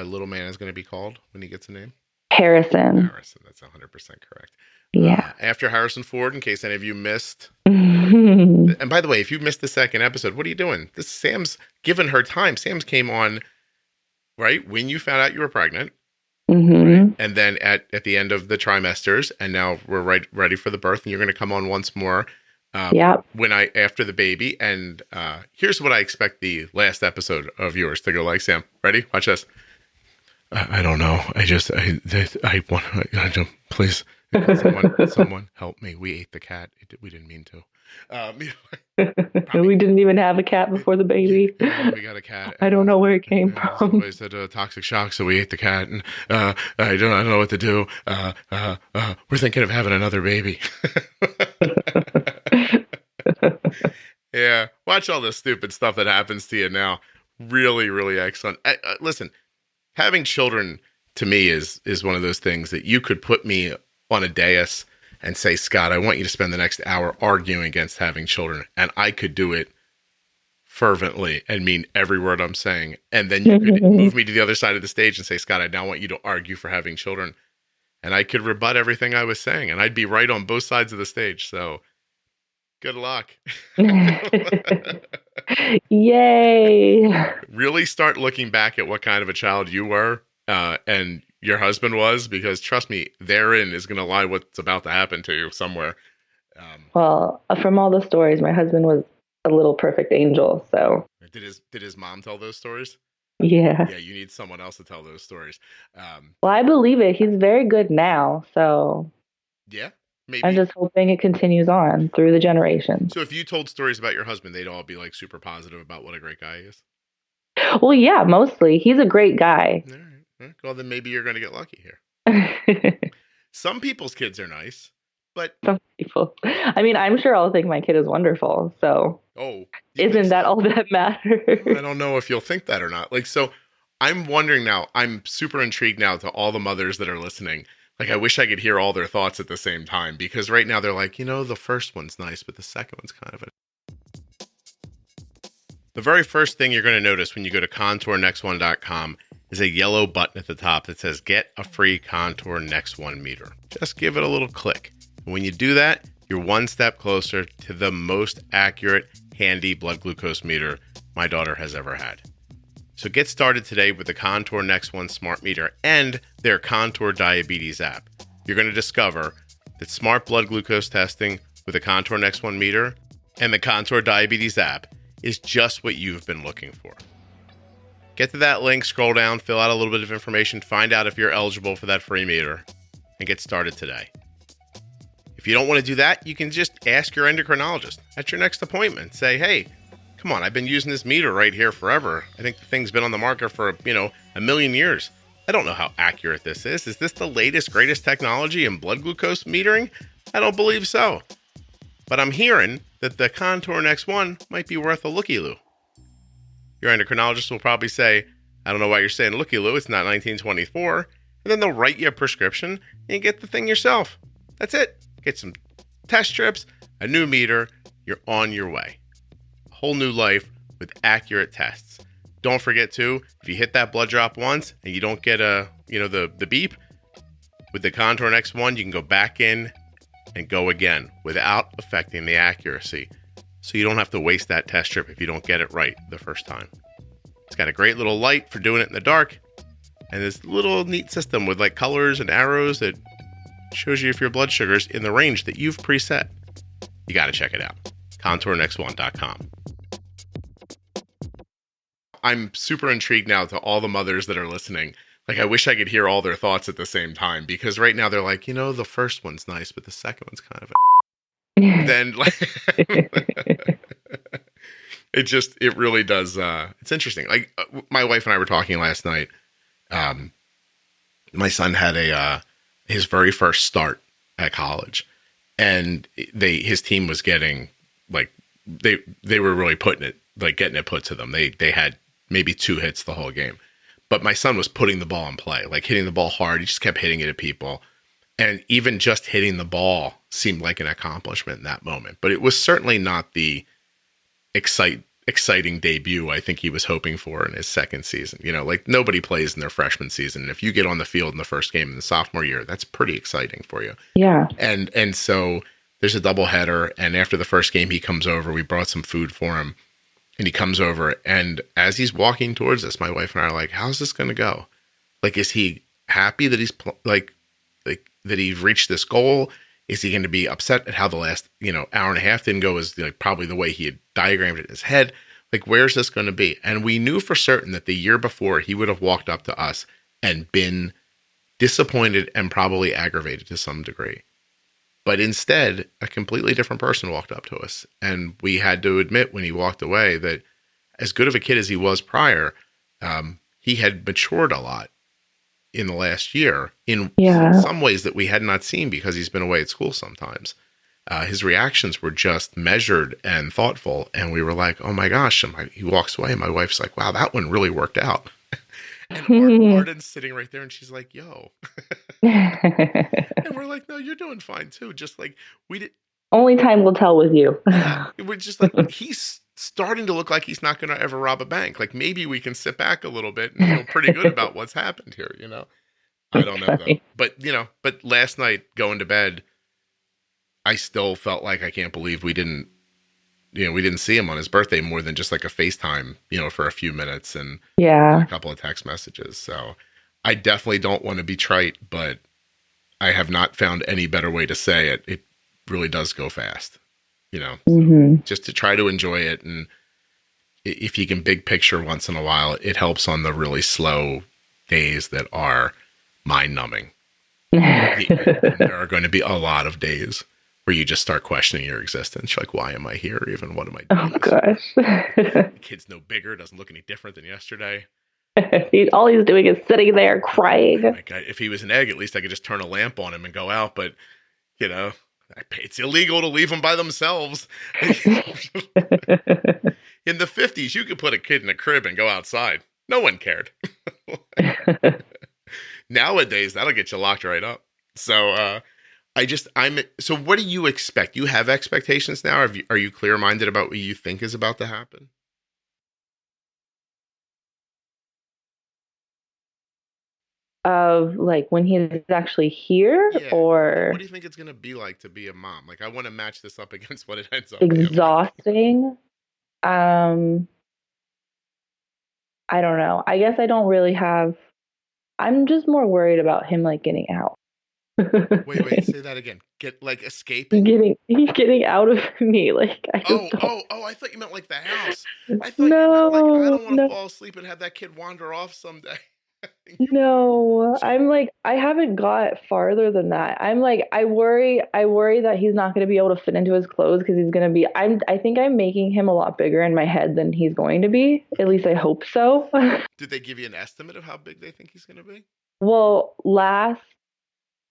S1: little man is going to be called when he gets a name.
S2: Harrison.
S1: That's 100% correct.
S2: Yeah.
S1: After Harrison Ford, in case any of you missed. And by the way, if you missed the second episode, what are you doing? Sam's given her time. Sam's came on right when you found out you were pregnant.
S2: Mm-hmm.
S1: Right? And then at the end of the trimesters, and now we're ready for the birth, and you're going to come on once more. After the baby. And here's what I expect the last episode of yours to go like. Sam, ready? Watch this. I don't know. I want. Please, someone help me. We ate the cat. We didn't mean to.
S2: We didn't even have a cat before the baby.
S1: Yeah, we got a cat.
S2: I don't know where it came from.
S1: Somebody said toxic shock, so we ate the cat, and I don't know what to do. We're thinking of having another baby. Yeah, watch all this stupid stuff that happens to you now. Really, really excellent. Listen, having children to me is one of those things that you could put me on a dais and say, Scott, I want you to spend the next hour arguing against having children. And I could do it fervently and mean every word I'm saying. And then you could move me to the other side of the stage and say, Scott, I now want you to argue for having children. And I could rebut everything I was saying. And I'd be right on both sides of the stage. So good luck.
S2: Yay.
S1: Really start looking back at what kind of a child you were and your husband was, because trust me, therein is going to lie what's about to happen to you somewhere.
S2: Well, from all the stories, my husband was a little perfect angel. So
S1: did his mom tell those stories?
S2: Yeah.
S1: Yeah, you need someone else to tell those stories.
S2: Well, I believe it. He's very good now. So
S1: yeah, maybe.
S2: I'm just hoping it continues on through the generations.
S1: So if you told stories about your husband, they'd all be like super positive about what a great guy he is?
S2: Well, yeah, mostly. He's a great guy.
S1: All right. Well, then maybe you're going to get lucky here. Some people's kids are nice, but...
S2: Some people. I mean, I'm sure I'll think my kid is wonderful, so... Isn't that all that matters?
S1: I don't know if you'll think that or not. Like, so I'm wondering now, I'm super intrigued now to all the mothers that are listening. Like, I wish I could hear all their thoughts at the same time, because right now they're like, the first one's nice, but the second one's kind of a... The very first thing you're going to notice when you go to contournext1.com is a yellow button at the top that says get a free Contour Next One meter. Just give it a little click. And when you do that, you're one step closer to the most accurate, handy blood glucose meter my daughter has ever had. So get started today with the Contour Next One smart meter and their Contour Diabetes app. You're going to discover that smart blood glucose testing with the Contour Next One meter and the Contour Diabetes app is just what you've been looking for. Get to that link, scroll down, fill out a little bit of information, find out if you're eligible for that free meter, and get started today. If you don't want to do that, you can just ask your endocrinologist at your next appointment. Say, hey, come on, I've been using this meter right here forever. I think the thing's been on the market for, a million years. I don't know how accurate this is. Is this the latest, greatest technology in blood glucose metering? I don't believe so. But I'm hearing that the Contour Next One might be worth a looky-loo. Your endocrinologist will probably say, I don't know why you're saying looky-loo, it's not 1924. And then they'll write you a prescription and get the thing yourself. That's it. Get some test strips, a new meter, you're on your way. A whole new life with accurate tests. Don't forget to, if you hit that blood drop once and you don't get the beep, with the Contour Next One, you can go back in and go again without affecting the accuracy. So you don't have to waste that test strip if you don't get it right the first time. It's got a great little light for doing it in the dark, and this little neat system with like colors and arrows that shows you if your blood sugar's in the range that you've preset. You got to check it out. ContourNext1.com. I'm super intrigued now to all the mothers that are listening. Like, I wish I could hear all their thoughts at the same time, because right now they're like, the first one's nice, but the second one's kind of a... Then, like, it really does. It's interesting. Like, my wife and I were talking last night. My son had his very first start at college, and his team was getting, like, they were really putting it, like, getting it put to them. They had maybe 2 hits the whole game. But my son was putting the ball in play, like hitting the ball hard. He just kept hitting it at people. And even just hitting the ball seemed like an accomplishment in that moment. But it was certainly not the exciting debut I think he was hoping for in his second season. You know, like nobody plays in their freshman season. And if you get on the field in the first game in the sophomore year, that's pretty exciting for you.
S2: Yeah.
S1: And so there's a doubleheader. And after the first game, he comes over. We brought some food for him. And he comes over, and as he's walking towards us, my wife and I are like, how's this going to go? Like, is he happy that he's like that he reached this goal? Is he going to be upset at how the last, hour and a half didn't go as like probably the way he had diagrammed it in his head? Like, where's this going to be? And we knew for certain that the year before he would have walked up to us and been disappointed and probably aggravated to some degree. But instead, a completely different person walked up to us. And we had to admit when he walked away that as good of a kid as he was prior, he had matured a lot in the last year in some ways that we had not seen because he's been away at school sometimes. His reactions were just measured and thoughtful. And we were like, oh my gosh. And he walks away and my wife's like, wow, that one really worked out. And Arden's sitting right there and she's like, yo. And we're like, no, you're doing fine too. Just like we did.
S2: Only time will tell with you.
S1: We're just like, he's starting to look like he's not going to ever rob a bank. Like maybe we can sit back a little bit and feel pretty good about what's happened here, I don't know though. But last night going to bed, I still felt like I can't believe we didn't see him on his birthday more than just like a FaceTime, for a few minutes and a couple of text messages. So I definitely don't want to be trite, but I have not found any better way to say it. It really does go fast, just to try to enjoy it. And if you can big picture once in a while, it helps on the really slow days that are mind numbing. There are going to be a lot of days where you just start questioning your existence. You're like, why am I here? Even what am I doing?
S2: Oh, gosh.
S1: The kid's no bigger, doesn't look any different than yesterday.
S2: All he's doing is sitting there crying.
S1: Oh my God, if he was an egg, at least I could just turn a lamp on him and go out. But, it's illegal to leave them by themselves. In the 50s, you could put a kid in a crib and go outside. No one cared. Nowadays, that'll get you locked right up. So, so what do you expect? You have expectations now? Are you clear-minded about what you think is about to happen?
S2: Of like when he's actually here, or
S1: what do you think it's going to be like to be a mom? Like I want to match this up against what it ends up
S2: exhausting. I don't know. I guess I don't really have. I'm just more worried about him like getting out.
S1: Wait, say that again. Get like escaping?
S2: Getting out of me. Like I
S1: thought you meant like the house. I thought you meant like I don't want to fall asleep and have that kid wander off someday.
S2: No, I'm like, I haven't got farther than that. I'm like, I worry that he's not going to be able to fit into his clothes because he's going to be, I think I'm making him a lot bigger in my head than he's going to be. At least I hope so.
S1: Did they give you an estimate of how big they think he's going to be?
S2: Well, when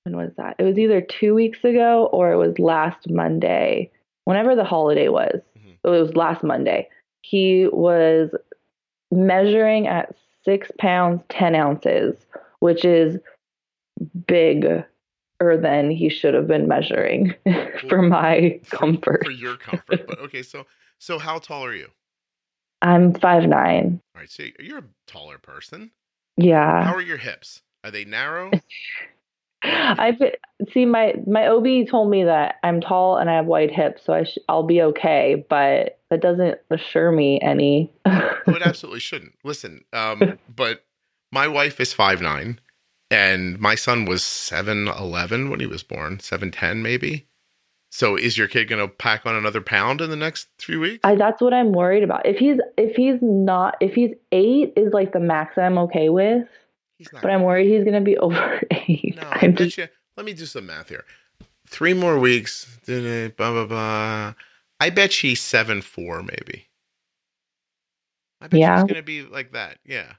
S2: was that? It was either 2 weeks ago or it was last Monday, whenever the holiday was. Mm-hmm. It was last Monday. He was measuring at 6 pounds, 10 ounces, which is bigger than he should have been measuring for my comfort.
S1: For your comfort. But okay, so how tall are you?
S2: I'm 5'9".
S1: All right, so you're a taller person.
S2: Yeah.
S1: How are your hips? Are they narrow?
S2: My OB told me that I'm tall and I have wide hips, so I'll be okay, but that doesn't assure me any.
S1: It absolutely shouldn't. Listen, but my wife is 5'9", and my son was 7'11" when he was born, 7'10" maybe. So is your kid going to pack on another pound in the next 3 weeks?
S2: That's what I'm worried about. If he's 8 is like the max I'm okay with. But I'm worried he's going to be over 8.
S1: No, let me do some math here. 3 more weeks. Blah, blah, blah. I bet she's 7'4", maybe. I bet she's going to be like that. Yeah.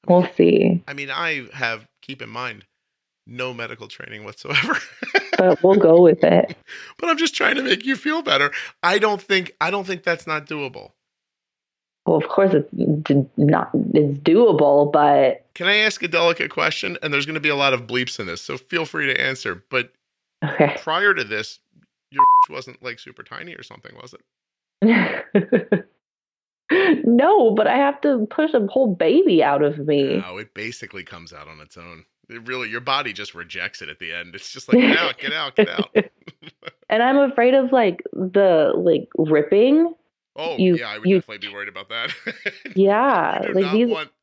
S2: We'll see.
S1: I mean, I have, keep in mind, no medical training whatsoever.
S2: But we'll go with it.
S1: But I'm just trying to make you feel better. I don't think that's not doable.
S2: Well, of course it's doable, but.
S1: Can I ask a delicate question? And there's going to be a lot of bleeps in this, so feel free to answer. But
S2: Okay.
S1: prior to this, your wasn't like super tiny or something, was
S2: it? No, but I have to push a whole baby out of me.
S1: No, it basically comes out on its own. It really, your body just rejects it at the end. It's just like, get out, get out, get out.
S2: And I'm afraid of the ripping.
S1: Oh, yeah, I would definitely be worried about that.
S2: Yeah,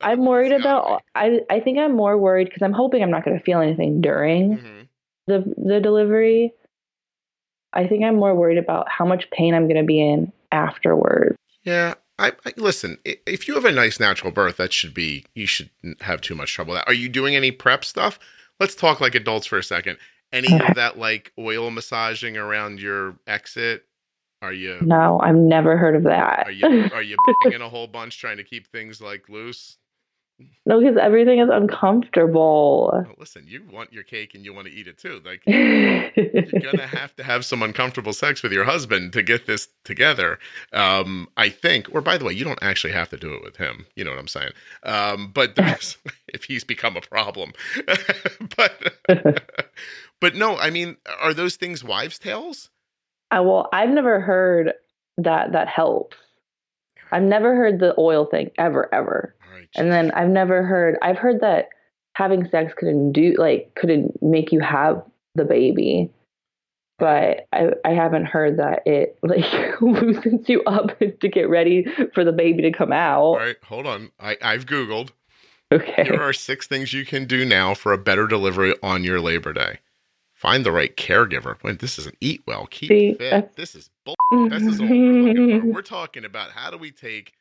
S2: I'm worried about. I think I'm more worried because I'm hoping I'm not going to feel anything during the delivery. I think I'm more worried about how much pain I'm going to be in afterwards.
S1: Yeah, I listen. If you have a nice natural birth, you shouldn't have too much trouble with that. Are you doing any prep stuff? Let's talk like adults for a second. Any of that like oil massaging around your exit? Are you?
S2: No, I've never heard of that.
S1: Are you banging a whole bunch trying to keep things like loose?
S2: No, because everything is uncomfortable.
S1: Well, listen, you want your cake and you want to eat it too. Like you're gonna have to have some uncomfortable sex with your husband to get this together. I think. Or by the way, you don't actually have to do it with him. You know what I'm saying? But if he's become a problem, but no, I mean, are those things wives' tales?
S2: Well, I've never heard that helps. I've never heard the oil thing ever. Right, and then I've heard that having sex couldn't make you have the baby. But I haven't heard that it like loosens you up to get ready for the baby to come out.
S1: All right, hold on. I've Googled.
S2: Okay.
S1: Here are 6 things you can do now for a better delivery on your Labor Day. Find the right caregiver. Wait, this isn't eat well, keep fit. This is bull. This is all we're looking for. We're talking about how do we take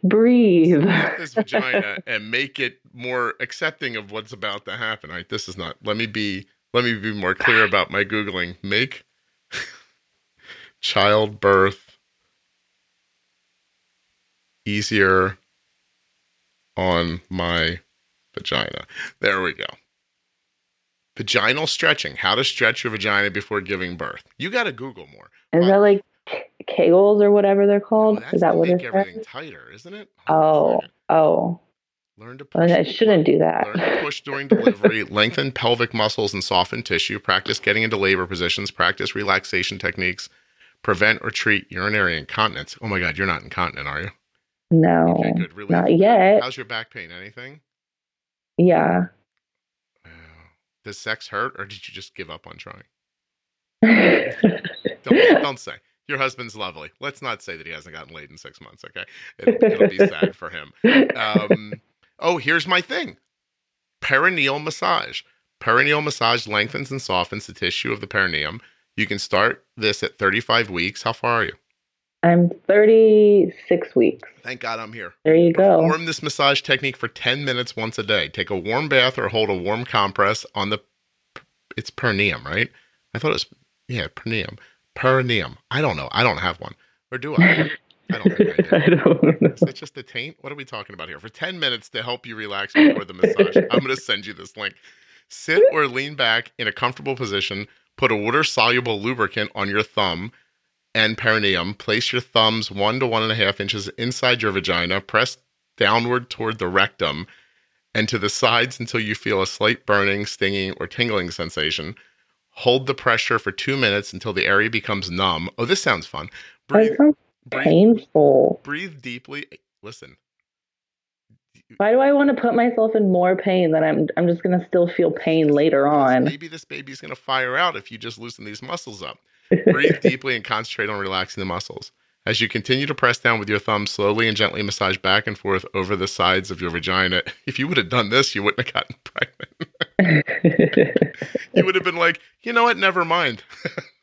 S2: breathe
S1: this vagina and make it more accepting of what's about to happen. All right, this is not. Let me be more clear about my Googling. Make childbirth easier on my vagina. There we go. Vaginal stretching. How to stretch your vagina before giving birth. You got to Google more.
S2: Is that like Kegels or whatever they're called?
S1: No, that's
S2: is that what
S1: make everything tighter, isn't it?
S2: Oh.
S1: Learn to push.
S2: I shouldn't do that.
S1: Learn to push during delivery. Lengthen pelvic muscles and soften tissue. Practice getting into labor positions. Practice relaxation techniques. Prevent or treat urinary incontinence. Oh my God, you're not incontinent, are you?
S2: No,
S1: okay, good. Really?
S2: Not yet.
S1: How's your back pain? Anything?
S2: Yeah.
S1: Does sex hurt, or did you just give up on trying? Don't say. Your husband's lovely. Let's not say that he hasn't gotten laid in 6 months, okay? It'll be sad for him. Here's my thing. Perineal massage. Perineal massage lengthens and softens the tissue of the perineum. You can start this at 35 weeks. How far are you?
S2: I'm 36 weeks.
S1: Thank God I'm here.
S2: There you go.
S1: Perform this massage technique for 10 minutes once a day. Take a warm bath or hold a warm compress on it's perineum, right? I thought it was, perineum. Perineum. I don't know. I don't have one. Or do I? I don't think I do.
S2: I don't know.
S1: Is it just a taint? What are we talking about here? For 10 minutes to help you relax before the massage, I'm going to send you this link. Sit or lean back in a comfortable position. Put a water-soluble lubricant on your thumb and perineum. Place your thumbs 1 to 1.5 inches inside your vagina. Press downward toward the rectum and to the sides until you feel a slight burning, stinging, or tingling sensation. Hold the pressure for 2 minutes until the area becomes numb. Oh, this sounds fun.
S2: That sounds painful.
S1: Breathe deeply. Listen.
S2: Why do I want to put myself in more pain than I'm just going to still feel pain later on?
S1: Maybe this baby's going to fire out if you just loosen these muscles up. Breathe deeply and concentrate on relaxing the muscles. As you continue to press down with your thumb, slowly and gently massage back and forth over the sides of your vagina. If you would have done this, you wouldn't have gotten pregnant. You would have been like, you know what? Never mind.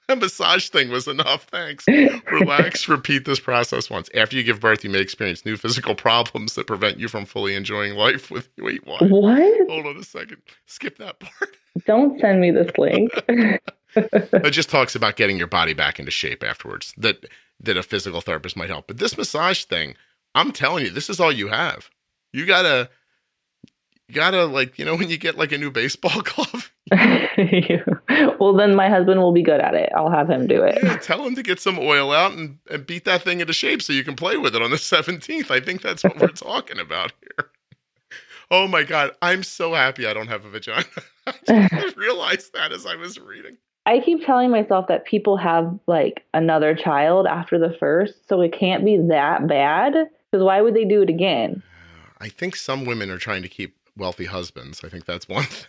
S1: A massage thing was enough. Thanks. Relax. Repeat this process once. After you give birth, you may experience new physical problems that prevent you from fully enjoying life with. Wait, what?
S2: What?
S1: Hold on a second. Skip that part.
S2: Don't send me this link.
S1: It just talks about getting your body back into shape afterwards. That a physical therapist might help. But this massage thing, I'm telling you, this is all you have. You gotta like, when you get like a new baseball glove,
S2: Well, then my husband will be good at it. I'll have him do it.
S1: Yeah, tell him to get some oil out and beat that thing into shape so you can play with it on the 17th. I think that's what we're talking about here. Oh my God. I'm so happy I don't have a vagina. I just realized that as I was reading.
S2: I keep telling myself that people have like another child after the first, so it can't be that bad. Because why would they do it again?
S1: I think some women are trying to keep wealthy husbands. I think that's one thing.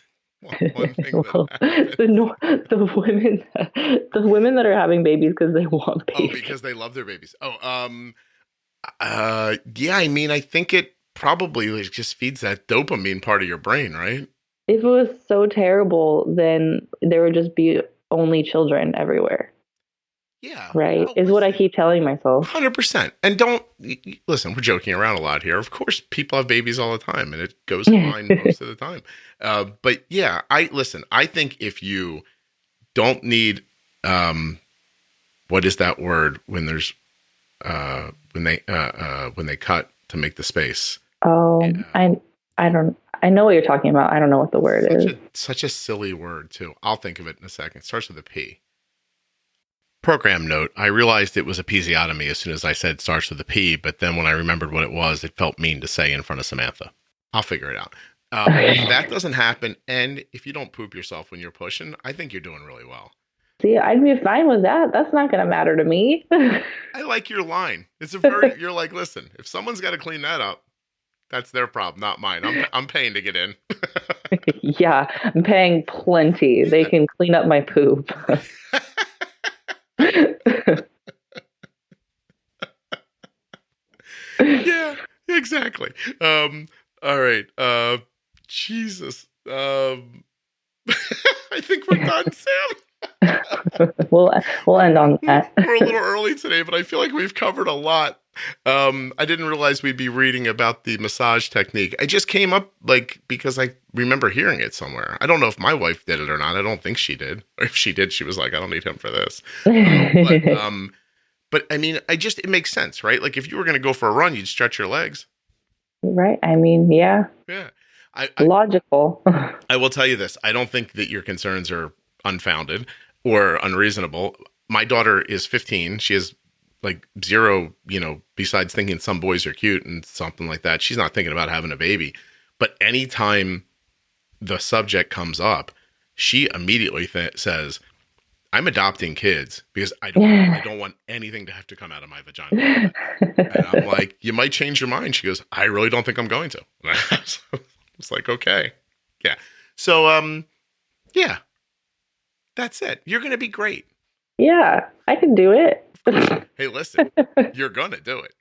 S1: One thing
S2: Well,
S1: that
S2: the women that are having babies because they want babies.
S1: Oh, because they love their babies. Yeah. I mean, I think it probably like just feeds that dopamine part of your brain, right?
S2: If it was so terrible, then there would just be only children everywhere.
S1: Yeah.
S2: Right?
S1: Oh,
S2: Is what I keep telling myself.
S1: 100%. And don't listen, we're joking around a lot here. Of course, people have babies all the time and it goes fine most of the time. But yeah, I think if you don't need, what is that word when there's, when they cut to make the space?
S2: Oh, I know what you're talking about. I don't know what the word is.
S1: Such a silly word too. I'll think of it in a second. It starts with a P. Program note, I realized it was episiotomy as soon as I said starts with a P, but then when I remembered what it was, it felt mean to say in front of Samantha. I'll figure it out. If that doesn't happen, and if you don't poop yourself when you're pushing, I think you're doing really well.
S2: See, I'd be fine with that. That's not going to matter to me.
S1: I like your line. You're like, listen, if someone's got to clean that up, that's their problem, not mine. I'm paying to get in.
S2: Yeah, I'm paying plenty. Yeah. They can clean up my poop.
S1: Yeah, exactly. All right. Jesus. I think we're done, Sam.
S2: We'll end on that.
S1: We're a little early today, but I feel like we've covered a lot. I didn't realize we'd be reading about the massage technique. I just came up because I remember hearing it somewhere. I don't know if my wife did it or not. I don't think she did. Or if she did, she was like, I don't need him for this. But I mean, it makes sense, right? Like if you were going to go for a run, you'd stretch your legs.
S2: Right. I mean, yeah.
S1: Yeah.
S2: Logical.
S1: I will tell you this. I don't think that your concerns are unfounded or unreasonable. My daughter is 15. She has like zero, besides thinking some boys are cute and something like that. She's not thinking about having a baby. But anytime the subject comes up, she immediately says, I'm adopting kids because I don't want anything to have to come out of my vagina. And I'm like, you might change your mind. She goes, I really don't think I'm going to. I was like, okay. Yeah. So, yeah, that's it. You're going to be great.
S2: Yeah, I can do it.
S1: Hey, listen, you're going to do it.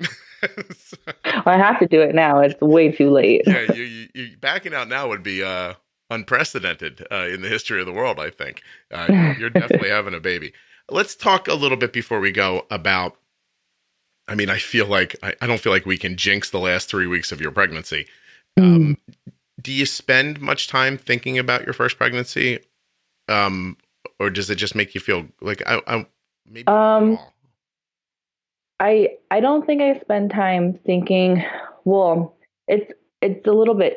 S2: I have to do it now. It's way too late.
S1: Yeah, you backing out now would be unprecedented in the history of the world, I think. You're definitely having a baby. Let's talk a little bit before we go about, I mean, I feel like, I don't feel like we can jinx the last 3 weeks of your pregnancy. Do you spend much time thinking about your first pregnancy? Or does it just make you feel like, maybe not at all?
S2: I don't think I spend time thinking, well, it's a little bit,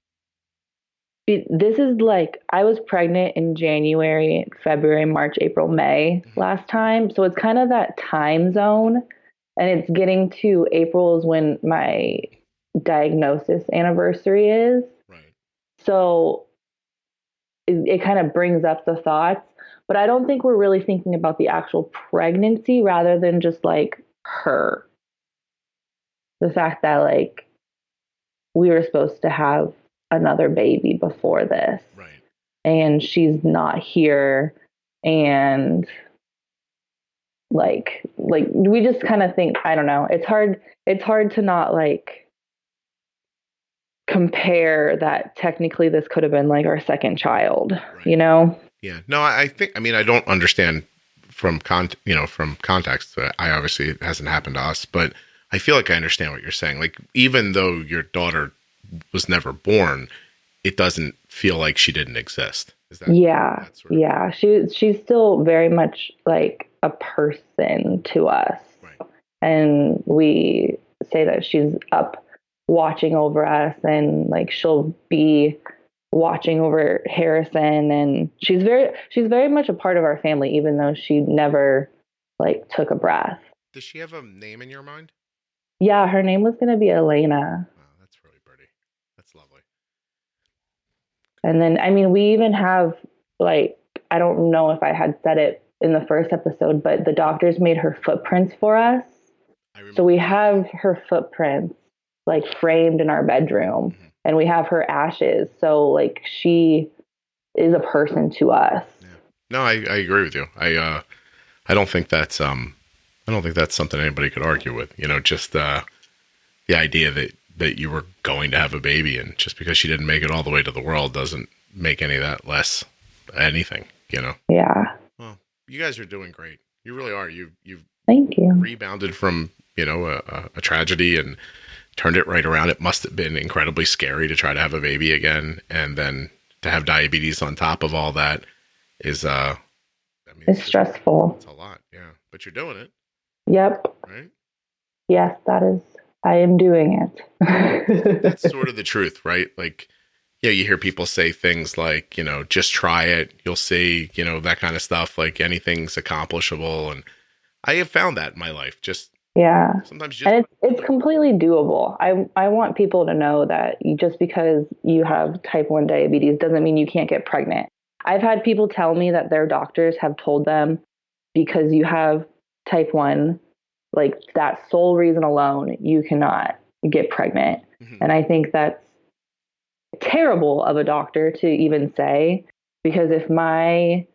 S2: this is like, I was pregnant in January, February, March, April, May last time. So it's kind of that time zone, and it's getting to April is when my diagnosis anniversary is.
S1: Right.
S2: So it kind of brings up the thoughts, but I don't think we're really thinking about the actual pregnancy rather than just like her. The fact that like we were supposed to have another baby before this.
S1: Right.
S2: And she's not here. And like we just kind of think, I don't know. It's hard to not like compare that technically this could have been like our second child, right.
S1: Yeah. No, I don't understand from context. I obviously it hasn't happened to us, but I feel like I understand what you're saying. Like, even though your daughter was never born, it doesn't feel like she didn't exist. Is that?
S2: Yeah. Yeah. She's still very much like a person to us.
S1: Right.
S2: And we say that she's up watching over us, and like she'll be watching over Harrison, and she's very much a part of our family, even though she never like took a breath.
S1: Does she have a name in your mind?
S2: Yeah, her name was going to be Elena.
S1: Wow, that's really pretty. That's lovely.
S2: And then, I mean, we even have, like, I don't know if I had said it in the first episode, but the doctors made her footprints for us. So we have her footprints, like, framed in our bedroom, mm-hmm. and we have her ashes. So, like, she is a person to us.
S1: Yeah. No, I agree with you. I don't think that's something anybody could argue with. You know, just the idea that you were going to have a baby, and just because she didn't make it all the way to the world doesn't make any of that less anything, you know?
S2: Yeah.
S1: Well, you guys are doing great. You really are. You've
S2: Thank you.
S1: Rebounded from, you know, a tragedy and turned it right around. It must have been incredibly scary to try to have a baby again. And then to have diabetes on top of all that is,
S2: it's stressful.
S1: It's a lot. Yeah. But you're doing it.
S2: Yep.
S1: Right?
S2: Yes, I am doing
S1: it. That's sort of the truth, right? Like, yeah, you hear people say things like, you know, just try it. You'll see, you know, that kind of stuff. Like anything's accomplishable. And I have found that in my life. Just sometimes
S2: and it's completely doable. I want people to know that just because you have type 1 diabetes doesn't mean you can't get pregnant. I've had people tell me that their doctors have told them, because you have type 1, like that sole reason alone, you cannot get pregnant. Mm-hmm. And I think that's terrible of a doctor to even say, because if my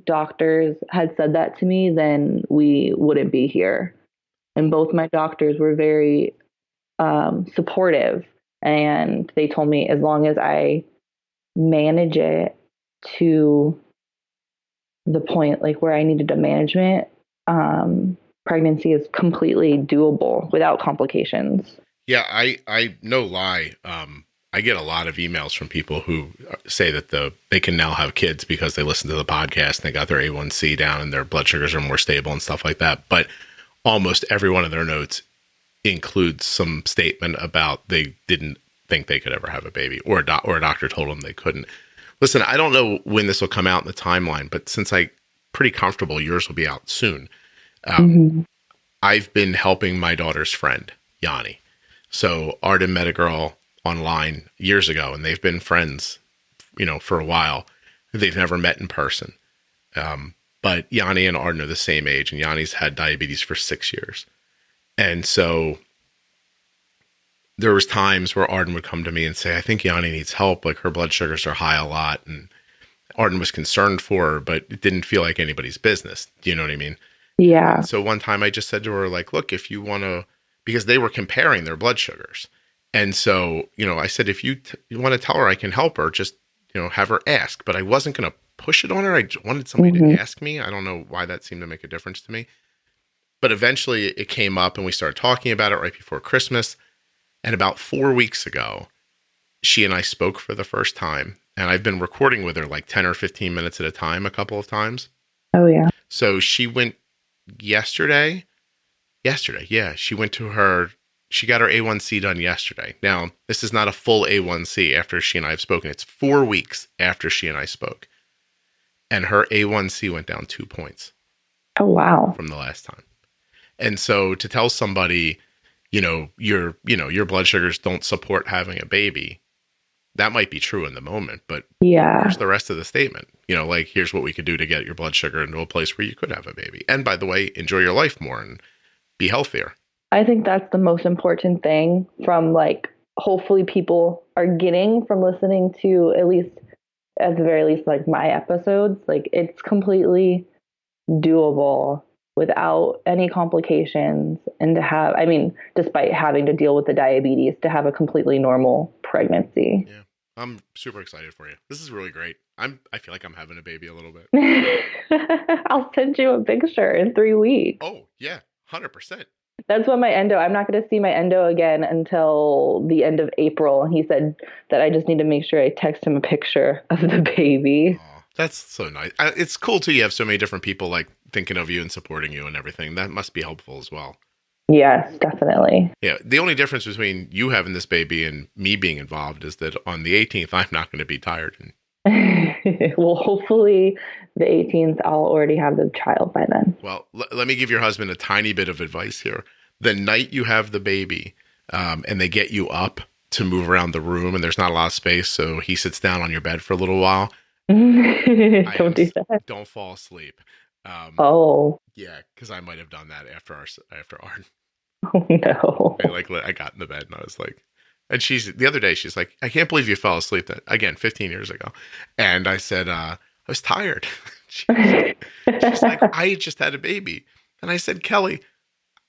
S2: doctors had said that to me, then we wouldn't be here. And both my doctors were very supportive, and they told me as long as I manage it to the point like where I needed a management, pregnancy is completely doable without complications.
S1: Yeah, I no lie. I get a lot of emails from people who say that they can now have kids because they listen to the podcast and they got their A1C down and their blood sugars are more stable and stuff like that. But almost every one of their notes includes some statement about they didn't think they could ever have a baby, or a doctor told them they couldn't. Listen, I don't know when this will come out in the timeline, but since I'm pretty comfortable yours will be out soon, I've been helping my daughter's friend, Yanni. So Arden met a girl online years ago, and they've been friends, you know, for a while. They've never met in person. But Yanni and Arden are the same age, and Yanni's had diabetes for 6 years. And so there was times where Arden would come to me and say, I think Yanni needs help. Like her blood sugars are high a lot. And Arden was concerned for her, but it didn't feel like anybody's business. Do you know what I mean?
S2: Yeah.
S1: And so one time I just said to her, like, look, if you want to, because they were comparing their blood sugars. And so, you know, I said, if you want to tell her I can help her, just, you know, have her ask. But I wasn't going to push it on her. I wanted somebody to ask me. I don't know why that seemed to make a difference to me. But eventually it came up and we started talking about it right before Christmas. And about 4 weeks ago, she and I spoke for the first time. And I've been recording with her like 10 or 15 minutes at a time a couple of times.
S2: Oh, yeah.
S1: So she went yesterday, yeah. She got her A1C done yesterday. Now, this is not a full A1C after she and I have spoken. It's 4 weeks after she and I spoke. And her A1C went down 2 points.
S2: Oh, wow.
S1: From the last time. And so to tell somebody, your blood sugars don't support having a baby, that might be true in the moment, but here's the rest of the statement. Like, here's what we could do to get your blood sugar into a place where you could have a baby. And by the way, enjoy your life more and be healthier.
S2: I think that's the most important thing from, like, hopefully people are getting from listening to, at the very least, like, my episodes. Like, it's completely doable without any complications, and to have, despite having to deal with the diabetes, to have a completely normal pregnancy.
S1: Yeah. I'm super excited for you. This is really great. I feel like I'm having a baby a little bit.
S2: I'll send you a picture in 3 weeks.
S1: Oh, yeah. 100%.
S2: That's when I'm not going to see my endo again until the end of April. He said that I just need to make sure I text him a picture of the baby.
S1: Oh, that's so nice. It's cool too. You have so many different people like thinking of you and supporting you and everything. That must be helpful as well.
S2: Yes, definitely.
S1: Yeah. The only difference between you having this baby and me being involved is that on the 18th, I'm not going to be tired.
S2: Well, hopefully the 18th, I'll already have the child by then.
S1: Well, let me give your husband a tiny bit of advice here. The night you have the baby and they get you up to move around the room and there's not a lot of space, so he sits down on your bed for a little while.
S2: Don't do that.
S1: Don't fall asleep. Yeah, because I might have done that after Arden.
S2: Oh no!
S1: I got in the bed and I was like, and the other day she's like, I can't believe you fell asleep. That again, 15 years ago, and I said I was tired. she's like, I just had a baby, and I said, Kelly,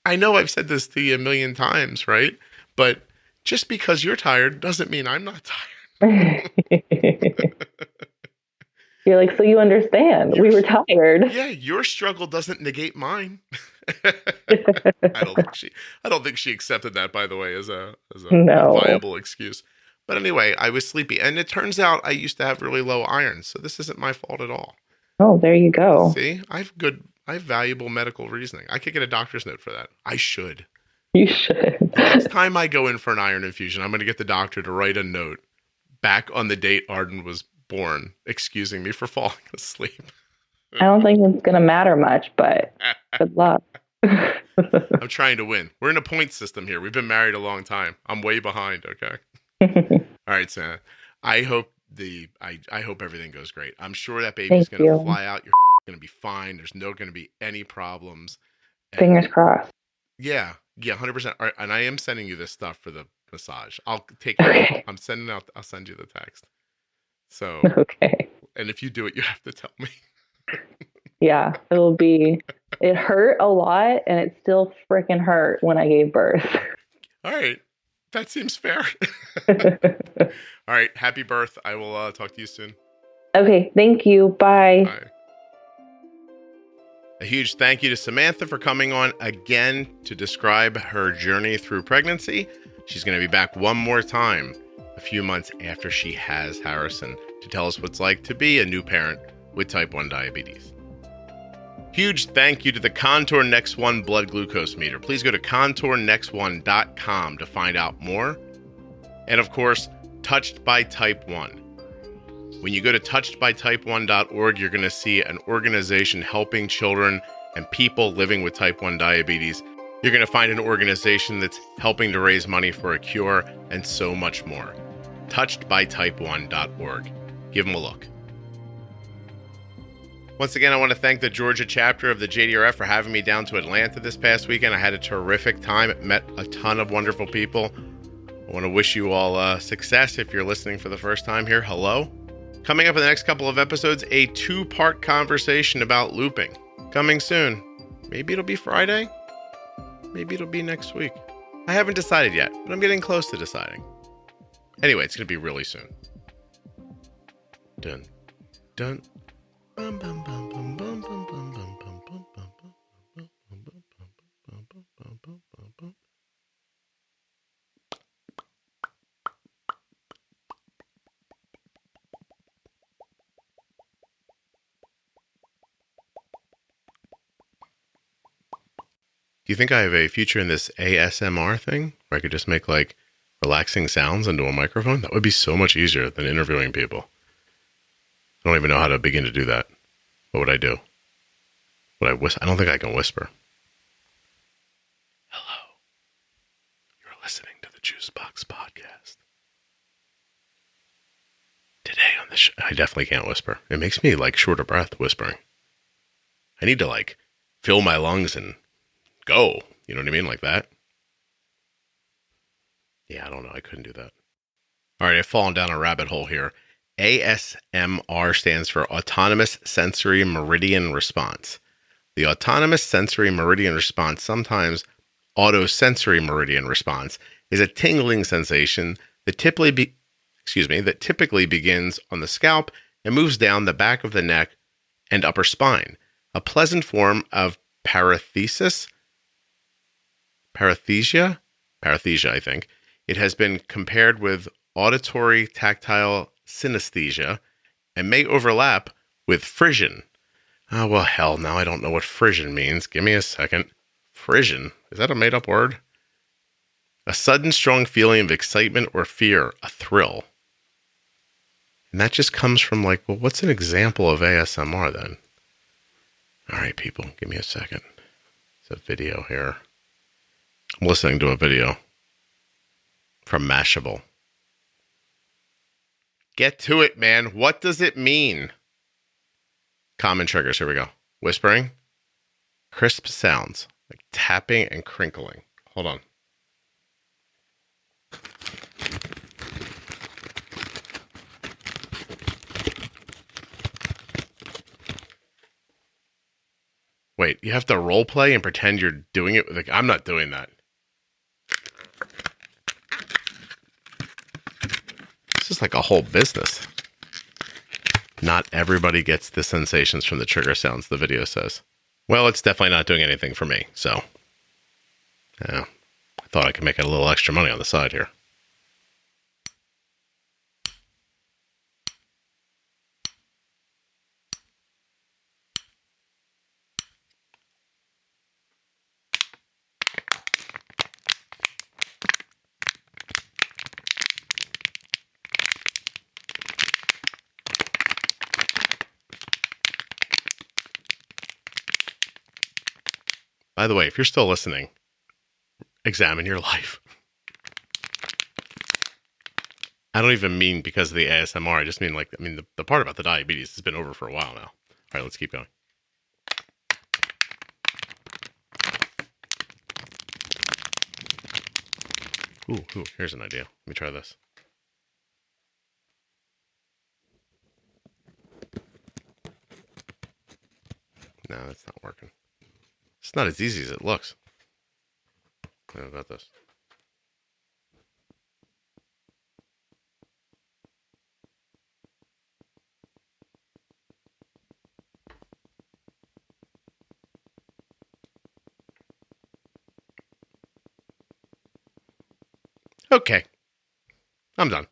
S1: I know I've said this to you a million times, right? But just because you're tired doesn't mean I'm not tired.
S2: You're like, so you understand. We were tired.
S1: Yeah, your struggle doesn't negate mine. I don't think she accepted that, by the way, as a viable excuse. But anyway, I was sleepy. And it turns out I used to have really low iron, so this isn't my fault at all.
S2: Oh, there you go.
S1: See? I have valuable medical reasoning. I could get a doctor's note for that. I should.
S2: You should.
S1: The next time I go in for an iron infusion, I'm going to get the doctor to write a note back on the date Arden was born, excusing me for falling asleep.
S2: I don't think it's going to matter much, but good luck.
S1: I'm trying to win. We're in a point system here. We've been married a long time. I'm way behind, okay? All right, Santa. I hope everything goes great. I'm sure that baby's going to fly out. You're going to be fine. There's no going to be any problems.
S2: Fingers crossed.
S1: Yeah, 100%. All right, and I am sending you this stuff for the massage. I'll take it. Okay. I'll send you the text. So,
S2: okay.
S1: And if you do it, you have to tell me.
S2: Yeah, it hurt a lot and it still freaking hurt when I gave birth.
S1: All right. That seems fair. All right. Happy birth. I will talk to you soon.
S2: Okay. Thank you. Bye.
S1: Bye. A huge thank you to Samantha for coming on again to describe her journey through pregnancy. She's going to be back one more time a few months after she has Harrison to tell us what it's like to be a new parent with type 1 diabetes. Huge thank you to the Contour Next One blood glucose meter. Please go to contournext1.com to find out more. And of course, Touched by Type 1. When you go to touchedbytype1.org, you're going to see an organization helping children and people living with type 1 diabetes. You're going to find an organization that's helping to raise money for a cure and so much more. Touchedbytype1.org. Give them a look. Once again, I want to thank the Georgia chapter of the JDRF for having me down to Atlanta this past weekend. I had a terrific time. Met a ton of wonderful people. I want to wish you all success. If you're listening for the first time here, hello. Coming up in the next couple of episodes, a 2-part conversation about looping. Coming soon. Maybe it'll be Friday. Maybe it'll be next week. I haven't decided yet, but I'm getting close to deciding. Anyway, it's going to be really soon. Dun, dun. Bum, bum, bum, bum, bum, bum, bum, bum, bum, bum, bum, bum, bum, bum, bum. Do you think I have a future in this ASMR thing where I could just make like relaxing sounds into a microphone? That would be so much easier than interviewing people. I don't even know how to begin to do that. What would I do? Would I whisper? I don't think I can whisper. Hello. You're listening to the Juicebox Podcast. Today on the show, I definitely can't whisper. It makes me like short of breath whispering. I need to like fill my lungs and go. You know what I mean? Like that. Yeah, I don't know. I couldn't do that. All right, I've fallen down a rabbit hole here. ASMR stands for Autonomous Sensory Meridian Response. The Autonomous Sensory Meridian Response, sometimes Autosensory Meridian Response, is a tingling sensation that typically begins on the scalp and moves down the back of the neck and upper spine. A pleasant form of parathesia, I think. It has been compared with auditory tactile synesthesia and may overlap with frisson. Oh, well, hell, now I don't know what frisson means. Give me a second. Frisson. Is that a made-up word? A sudden strong feeling of excitement or fear, a thrill. And that just comes from like, well, what's an example of ASMR then? All right, people, give me a second. It's a video here. I'm listening to a video from Mashable. Get to it, man. What does it mean? Common triggers. Here we go. Whispering. Crisp sounds. Like tapping and crinkling. Hold on. Wait, you have to role play and pretend you're doing it? Like, I'm not doing that. This is like a whole business. Not everybody gets the sensations from the trigger sounds, the video says. Well, it's definitely not doing anything for me, so. Yeah, I thought I could make a little extra money on the side here. By the way, if you're still listening, examine your life. I don't even mean because of the ASMR. I just mean the part about the diabetes has been over for a while now. All right, let's keep going. Ooh, here's an idea. Let me try this. No, that's not working. It's not as easy as it looks. How about this? Okay. I'm done.